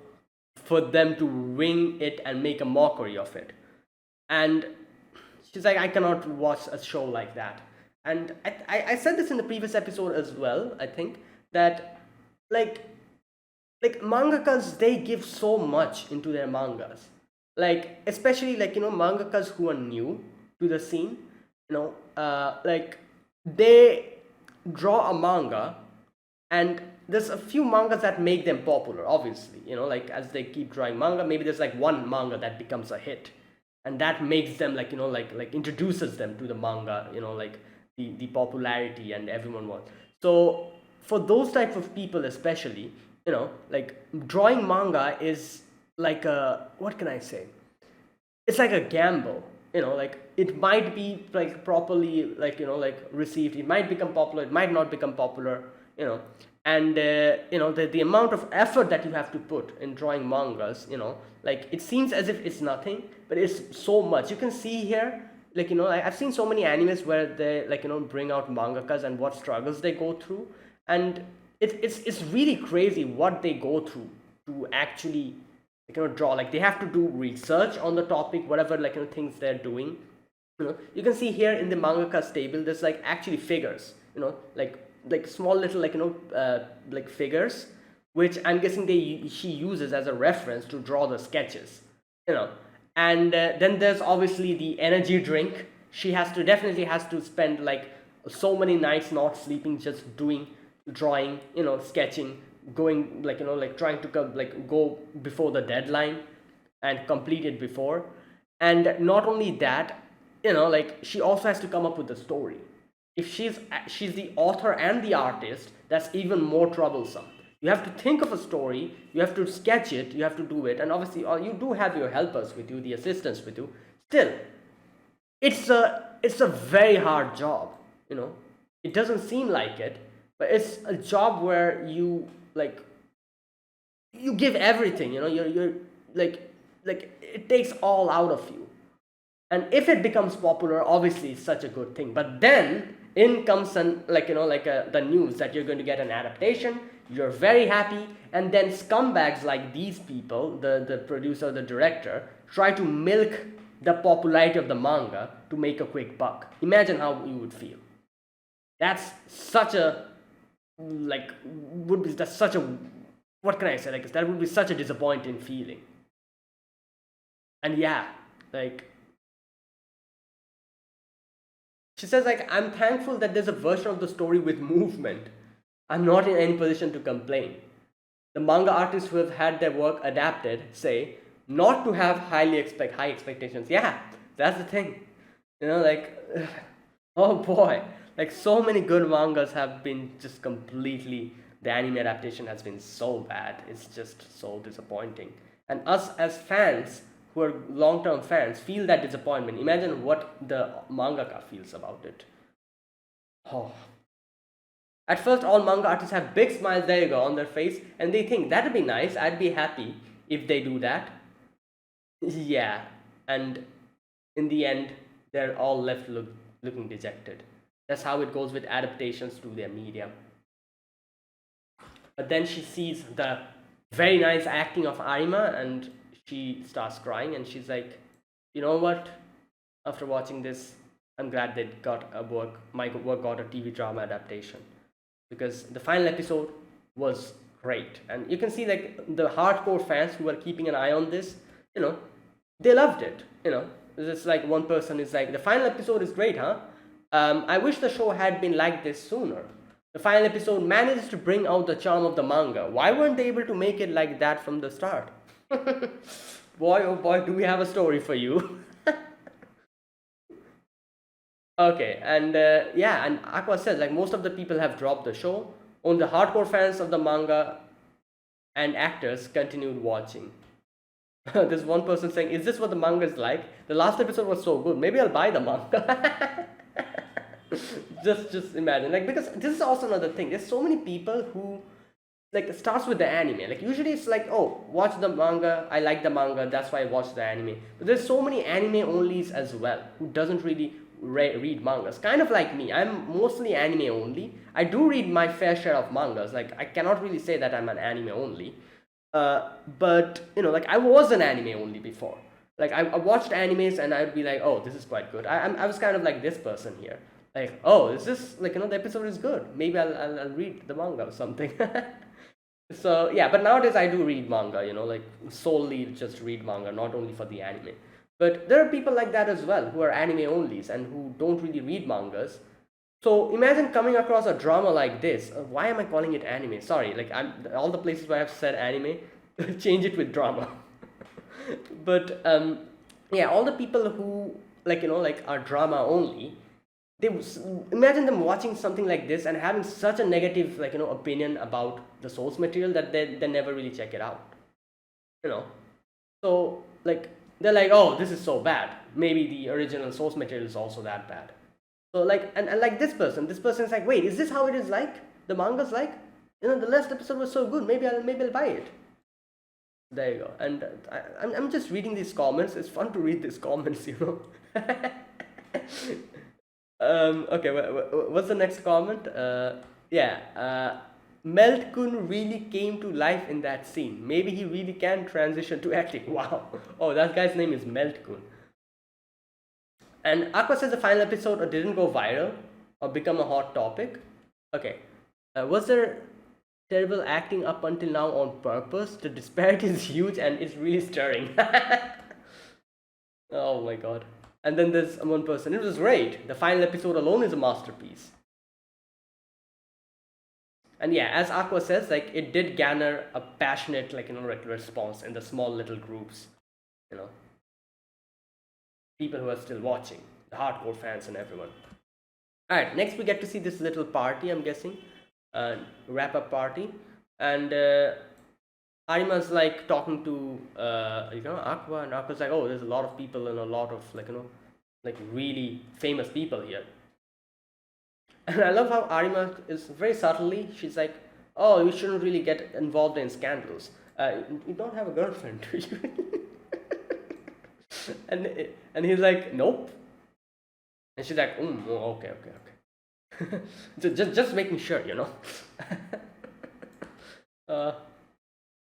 Speaker 1: for them to wing it and make a mockery of it. And she's like, I cannot watch a show like that. And I said this in the previous episode as well, I think, that like mangakas, they give so much into their mangas. Like, especially mangakas who are new to the scene, like they draw a manga, and there's a few mangas that make them popular, obviously. Like as they keep drawing manga, maybe there's like one manga that becomes a hit, and that makes them like introduces them to the manga, like the popularity and everyone wants. So for those type of people especially, like drawing manga is like a, what can I say? It's like a gamble. Like it might be like properly received. It might become popular. It might not become popular. And the amount of effort that you have to put in drawing mangas, like it seems as if it's nothing, but it's so much. You can see here, I've seen so many animes where they bring out mangakas and what struggles they go through, and it's really crazy what they go through to actually draw. Like they have to do research on the topic, whatever things they're doing. You can see here in the mangaka's table, there's like actually figures, like small little like figures, which I'm guessing she uses as a reference to draw the sketches, you know. And then there's obviously the energy drink. She definitely has to spend like so many nights not sleeping, just doing drawing, sketching, going like trying to go before the deadline and complete it before. And not only that, like she also has to come up with the story. If she's the author and the artist, that's even more troublesome. You have to think of a story, you have to sketch it, you have to do it, and obviously you do have your helpers with you, the assistants with you. Still, it's a very hard job. It doesn't seem like it, but it's a job where you give everything. You're like it takes all out of you. And if it becomes popular, obviously it's such a good thing. But then in comes the news that you're going to get an adaptation. You're very happy, and then scumbags like these people, the producer, the director, try to milk the popularity of the manga to make a quick buck. Imagine how you would feel. That's such a that's such a, what can I say, like that would be such a disappointing feeling. And yeah, like she says, like, I'm thankful that there's a version of the story with movement. I'm not in any position to complain. The manga artists who have had their work adapted say not to have high expectations. Yeah, that's the thing. Like, oh boy, like so many good mangas have been just completely, the anime adaptation has been so bad. It's just so disappointing. And us as fans, who are long-term fans, feel that disappointment. Imagine what the mangaka feels about it. Oh. At first, all manga artists have big smiles, there you go, on their face, and they think that'd be nice, I'd be happy if they do that. Yeah, and in the end, they're all left looking dejected. That's how it goes with adaptations to their media. But then she sees the very nice acting of Arima, and she starts crying, and she's like, you know what? After watching this, I'm glad they got my work got a TV drama adaptation, because the final episode was great. And you can see like the hardcore fans who are keeping an eye on this, they loved it. It's like one person is like, the final episode is great, huh? I wish the show had been like this sooner. The final episode manages to bring out the charm of the manga. Why weren't they able to make it like that from the start? Boy, oh boy, do we have a story for you. Okay, and yeah, and Aqua says like most of the people have dropped the show. Only the hardcore fans of the manga and actors continued watching. There's one person saying, is this what the manga is like? The last episode was so good, maybe I'll buy the manga. just imagine, like, because this is also another thing. There's so many people who like it starts with the anime. Like usually it's like, oh, watch the manga, I like the manga, that's why I watch the anime. But there's so many anime onlys as well who doesn't really read mangas. Kind of like me, I'm mostly anime only. I do read my fair share of mangas. Like I cannot really say that I'm an anime only. But like I was an anime only before. Like I watched animes and I'd be like, oh, this is quite good. I was kind of like this person here. Like, oh, is this like, the episode is good. Maybe I'll read the manga or something. So yeah, but nowadays I do read manga, like solely just read manga, not only for the anime. But there are people like that as well who are anime onlys and who don't really read mangas. So imagine coming across a drama like this. Why am I calling it anime? Sorry, like all the places where I've said anime, change it with drama. But yeah, all the people who like are drama only, imagine them watching something like this and having such a negative opinion about the source material that they never really check it out. So like they're like, oh, this is so bad. Maybe the original source material is also that bad. So like and like this person is like, wait, is this how it is like? The manga's like? The last episode was so good. Maybe I'll buy it. There you go. And I'm just reading these comments. It's fun to read these comments. Okay, what's the next comment? Yeah, Meltkun really came to life in that scene. Maybe he really can transition to acting. Wow. Oh, that guy's name is Meltkun. And Aqua says the final episode didn't go viral or become a hot topic. Okay. Was there terrible acting up until now on purpose? The disparity is huge and it's really stirring. Oh my god. And then there's one person. It was great. The final episode alone is a masterpiece. And yeah, as Aqua says, like it did garner a passionate, like response in the small little groups, you know, people who are still watching, the hardcore fans and everyone. All right, next we get to see this little party. I'm guessing, wrap-up party, and Arima's like talking to Aqua, and Aqua's like, oh, there's a lot of people and a lot of like really famous people here. And I love how Arima is very subtly, she's like, oh, you shouldn't really get involved in scandals. You don't have a girlfriend, do you? and he's like, nope. And she's like, oh, okay. just making sure,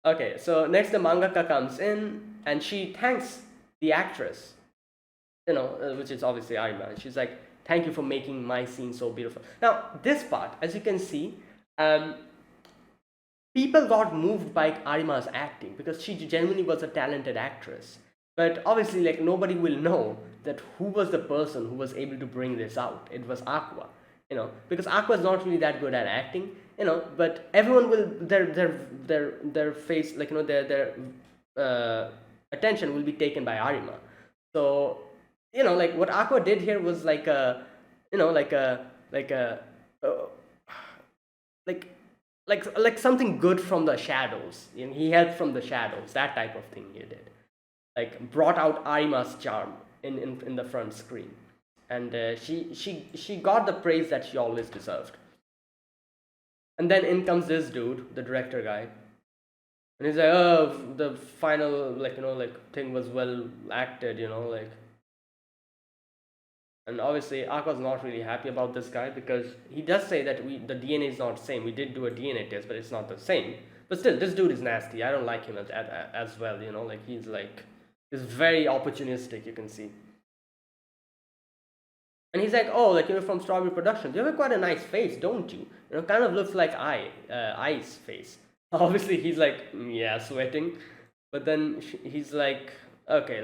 Speaker 1: Okay, so next the mangaka comes in and she thanks the actress, which is obviously Arima. And she's like, thank you for making my scene so beautiful. Now, this part, as you can see, people got moved by Arima's acting because she genuinely was a talented actress. But obviously, like, nobody will know that who was the person who was able to bring this out. It was Aqua, because Aqua is not really that good at acting, but everyone will, their face, like, their attention will be taken by Arima. So, like what Aqua did here was like like something good from the shadows. He helped from the shadows, that type of thing he did. Like brought out Arima's charm in the front screen, and she got the praise that she always deserved. And then in comes this dude, the director guy, and he's like, oh, the final thing was well acted, and obviously Aqua's not really happy about this guy because he does say that the DNA is not the same. We did do a DNA test, but it's not the same. But still, this dude is nasty. I don't like him as well, he's very opportunistic, you can see. And he's like, oh, from Strawberry Productions, you have quite a nice face, don't you? Kind of looks like I's face. Obviously, he's like, yeah, sweating. But then he's like, okay,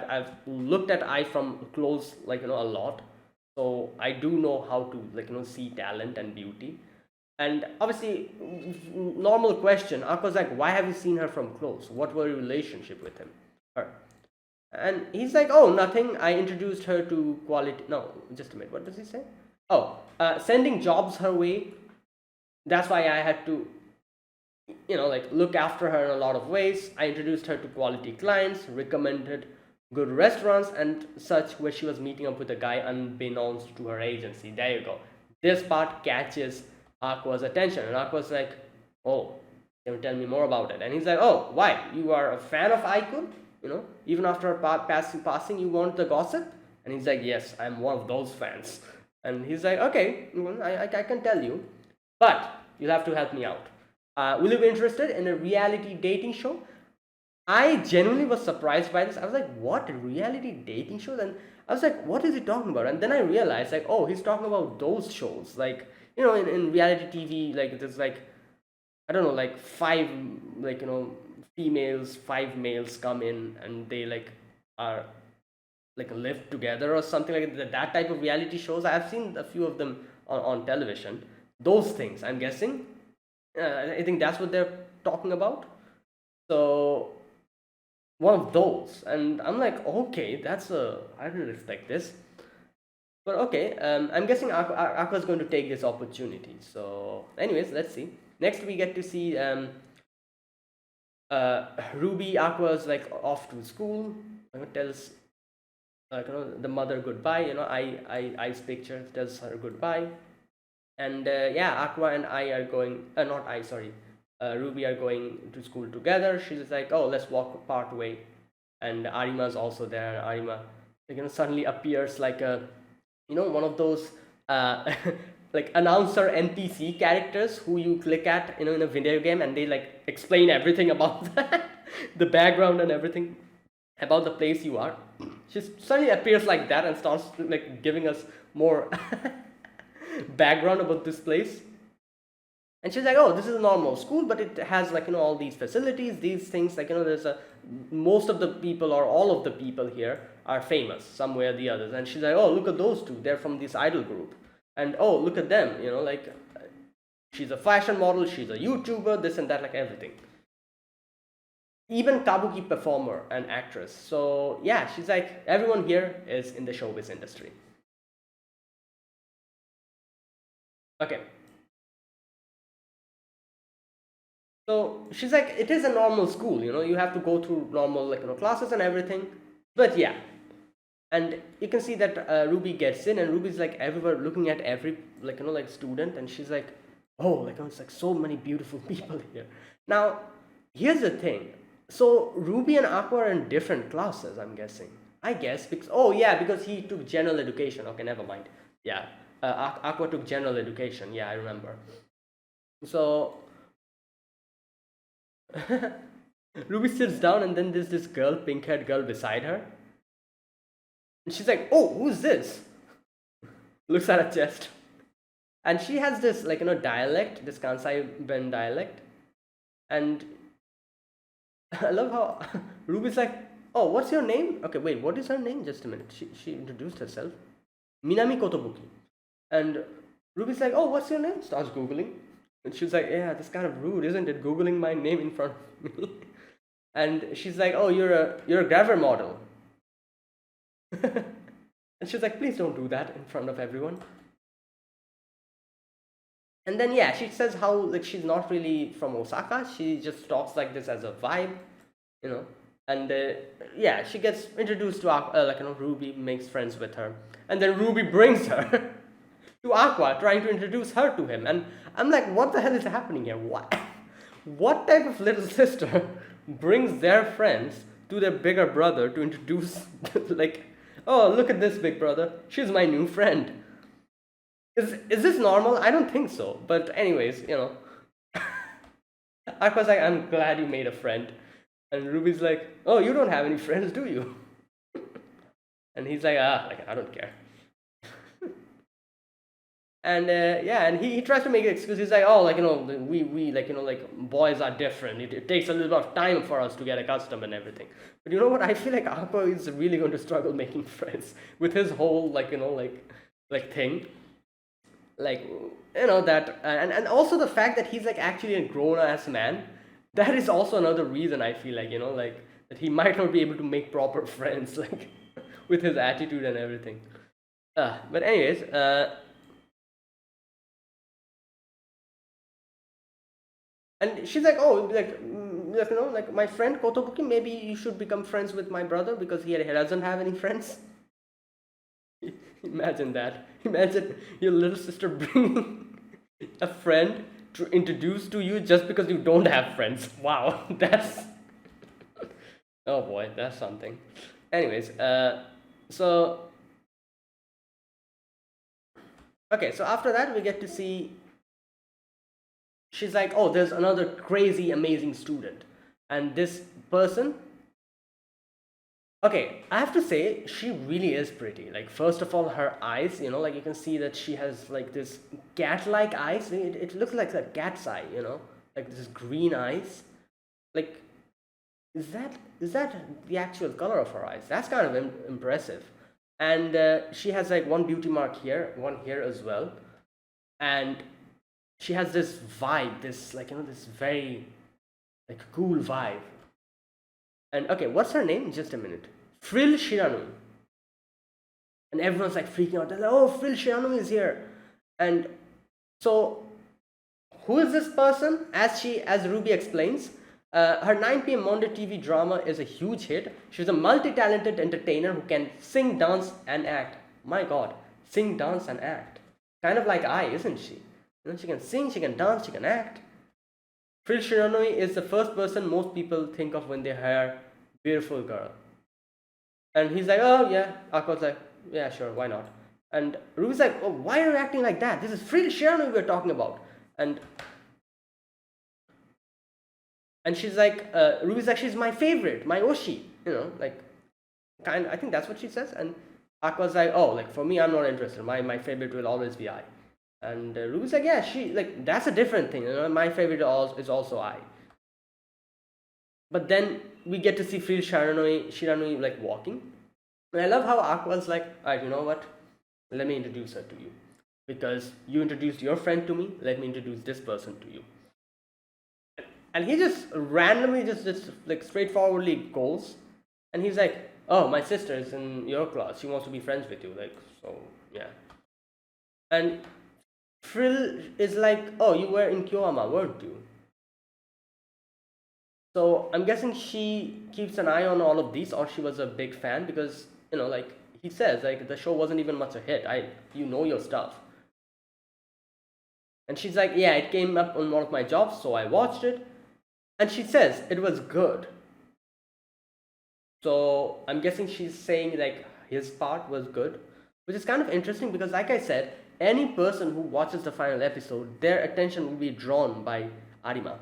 Speaker 1: I've looked at I from close, a lot. So I do know how to, see talent and beauty. And obviously, normal question, Aqua's like, why have you seen her from close? What were your relationship with her? And he's like, oh, nothing. I introduced her to quality. No, just a minute. What does he say? Oh, sending jobs her way. That's why I had to, look after her in a lot of ways. I introduced her to quality clients, recommended good restaurants and such, where she was meeting up with a guy unbeknownst to her agency. There you go. This part catches Aqua's attention. And Aqua's like, oh, can you tell me more about it? And he's like, oh, why? You are a fan of Aikun? Even after passing, you want the gossip? And he's like, yes, I'm one of those fans. And he's like, okay, I can tell you, but you'll have to help me out. Will you be interested in a reality dating show? I genuinely was surprised by this. I was like, what, a reality dating show? And I was like, what is he talking about? And then I realized, oh, he's talking about those shows. In reality TV, there's I don't know, 5, females, 5 males come in and they are live together or something like that type of reality shows. I have seen a few of them on television. Those things, I'm guessing. I think that's what they're talking about. So one of those, and I'm like, okay, I didn't expect this. But okay, I'm guessing Aqua's going to take this opportunity. So anyways, let's see. Next we get to see Ruby. Aqua's off to school, tells the mother goodbye. I's picture tells her goodbye, and yeah, Aqua and I are going. Not I, sorry. Ruby are going to school together. She's like, oh, let's walk part way, and Arima's also there. Arima, suddenly appears like a, one of those announcer NPC characters who you click at, in a video game, and they explain everything about the background and everything about the place you are. She suddenly appears like that and starts like giving us more background about this place. And she's like, oh, this is a normal school, but it has like, all these facilities, these things, like, there's a, most of the people or all of the people here are famous some way or the others. And she's like, oh, look at those two, they're from this idol group. And oh, look at them, like she's a fashion model, she's a YouTuber, this and that, like everything. Even kabuki performer and actress. So yeah, she's like, everyone here is in the showbiz industry. Okay. So she's like, it is a normal school, you have to go through normal, like, classes and everything. But yeah, and you can see that Ruby gets in, and Ruby's like everywhere looking at every, like, like student, and she's like, oh, like, it's like so many beautiful people here. Now, here's the thing. So Ruby and Aqua are in different classes, I'm guessing. I guess because, oh yeah, because he took general education. Okay, never mind. Yeah, Aqua took general education. Yeah, I remember. So Ruby sits down, and then there's this girl, pink-haired girl beside her. And she's like, oh, who's this? Looks at her chest. And she has this, like, dialect, this Kansai Ben dialect. And I love how Ruby's like, oh, what's your name? Okay, wait, what is her name? Just a minute. She introduced herself. Minami Kotobuki. And Ruby's like, oh, what's your name? Starts Googling. And she's like, yeah, that's kind of rude, isn't it? Googling my name in front of me. And she's like, oh, you're a graver model. And she's like, please don't do that in front of everyone. And then yeah, she says how, like, she's not really from Osaka. She just talks like this as a vibe, And yeah, she gets introduced to Ruby makes friends with her, and then Ruby brings her to Aqua, trying to introduce her to him. And I'm like, what the hell is happening here? What type of little sister brings their friends to their bigger brother to introduce, like, oh, look at this big brother, she's my new friend. Is this normal? I don't think so. But anyways, Aqua's like, I'm glad you made a friend. And Ruby's like, oh, you don't have any friends, do you? And he's like, I don't care. And yeah, and he tries to make an excuse. He's like, oh, like, we like, like, boys are different. It takes a little bit of time for us to get accustomed and everything. But you know what? I feel like Aqua is really going to struggle making friends with his whole, like, like thing. Like, that, and also the fact that he's like actually a grown-ass man, that is also another reason I feel like, like, that he might not be able to make proper friends, like, with his attitude and everything. But anyways, and she's like, oh, like, like, my friend Kotobuki, maybe you should become friends with my brother because he doesn't have any friends. Imagine that. Imagine your little sister bringing a friend to introduce to you just because you don't have friends. Wow, that's... Oh boy, that's something. Anyways, so... Okay, so after that we get to see... She's like, oh, there's another crazy, amazing student. And this person... Okay, I have to say, she really is pretty. Like, first of all, her eyes, like, you can see that she has, like, this cat-like eyes. It looks like a cat's eye, like this green eyes. Like, is that the actual color of her eyes? That's kind of impressive. And she has, like, one beauty mark here, one here as well. And she has this vibe, this, like, this very, like, cool vibe. And okay, what's her name? Just a minute. Frill Shiranui. And everyone's like freaking out. They're like, oh, Frill Shiranui is here. And so, who is this person? As Ruby explains, her 9 p.m. Monday TV drama is a huge hit. She's a multi-talented entertainer who can sing, dance, and act. My God, sing, dance, and act. Kind of like isn't she? She can sing, she can dance, she can act. Frill Shiranui is the first person most people think of when they hear beautiful girl. And he's like, oh yeah. Aqua's like, yeah, sure, why not? And Ruby's like, oh, why are you acting like that? This is Frill Shiranui we're talking about. And she's like, Ruby's like, she's my favorite, my Oshi. Like, I think that's what she says. And Aqua's like, oh, like for me, I'm not interested. My favorite will always be I. And Ruby's like, yeah, she like that's a different thing. You know, my favorite is also I. But then we get to see Phil Shiranui like walking. And I love how Aqua's like, alright, you know what? Let me introduce her to you. Because you introduced your friend to me, let me introduce this person to you. And he just randomly just like straightforwardly goes, and he's like, oh, my sister is in your class, she wants to be friends with you, like, so yeah. And Frill is like, oh, you were in Kyoama, weren't you? So I'm guessing she keeps an eye on all of these, or she was a big fan, because like he says, like the show wasn't even much a hit. You know your stuff. And she's like, yeah, it came up on one of my jobs, so I watched it. And she says it was good. So I'm guessing she's saying like his part was good, which is kind of interesting because, like I said, any person who watches the final episode, their attention will be drawn by Arima,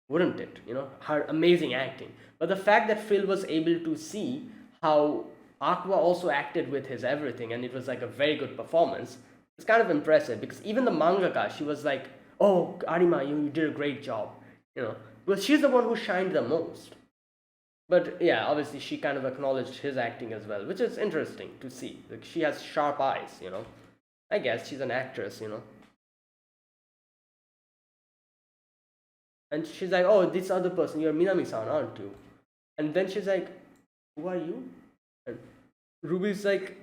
Speaker 1: wouldn't it? Her amazing acting. But the fact that Phil was able to see how Aqua also acted with his everything, and it was like a very good performance, it's kind of impressive because even the mangaka, she was like, oh, Arima, you did a great job. Well, she's the one who shined the most. But yeah, obviously she kind of acknowledged his acting as well, which is interesting to see. Like she has sharp eyes. I guess she's an actress. And she's like, oh, this other person, you're Minami-san, aren't you? And then she's like, who are you? And Ruby's like,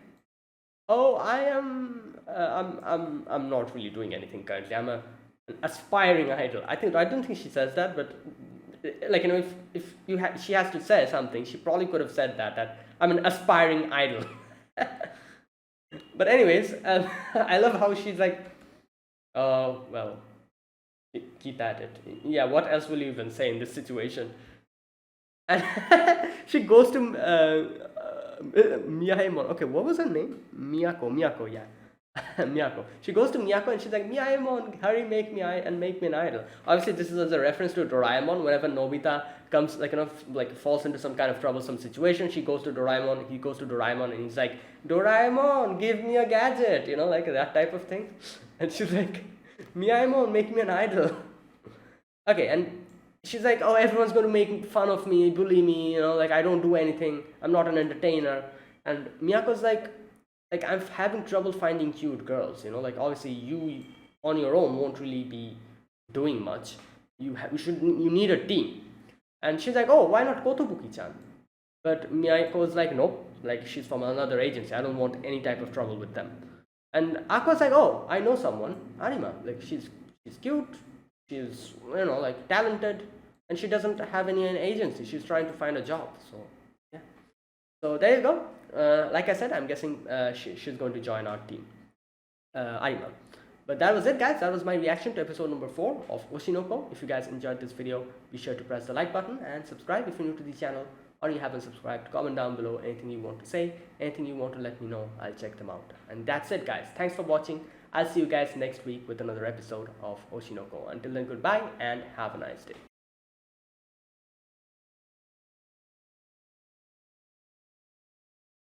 Speaker 1: oh, I am. I'm not really doing anything currently. I'm an aspiring idol. I don't think she says that, but like if she has to say something, she probably could have said that I'm an aspiring idol. But anyways, I love how she's like, oh well, keep at it. Yeah, what else will you even say in this situation? And she goes to Miyaemon. Okay, what was her name? Miyako, yeah. Miyako. She goes to Miyako and she's like, Miyaemon, hurry, make me an idol. Obviously, this is as a reference to Doraemon. Whenever Nobita comes, like falls into some kind of troublesome situation, she goes to Doraemon. He goes to Doraemon and he's like, Doraemon, give me a gadget, like that type of thing. And she's like, Miyaemon, make me an idol. Okay, and she's like, oh, everyone's going to make fun of me, bully me, like I don't do anything. I'm not an entertainer. And Miyako's like I'm having trouble finding cute girls. Like obviously you on your own won't really be doing much. You need a team. And she's like, oh, why not Kotobuki-chan? But Miyako's like, nope, like she's from another agency. I don't want any type of trouble with them. And Aqua's like, oh, I know someone, Arima. Like she's cute, she's like talented, and she doesn't have any agency. She's trying to find a job. So yeah. So there you go. Like I said, I'm guessing she's going to join our team, Arima. But that was it, guys. That was my reaction to episode number 4 of Oshinoko. If you guys enjoyed this video, be sure to press the like button and subscribe if you're new to the channel or you haven't subscribed. Comment down below anything you want to say, anything you want to let me know. I'll check them out. And that's it, guys. Thanks for watching. I'll see you guys next week with another episode of Oshinoko. Until then, goodbye and have a nice day.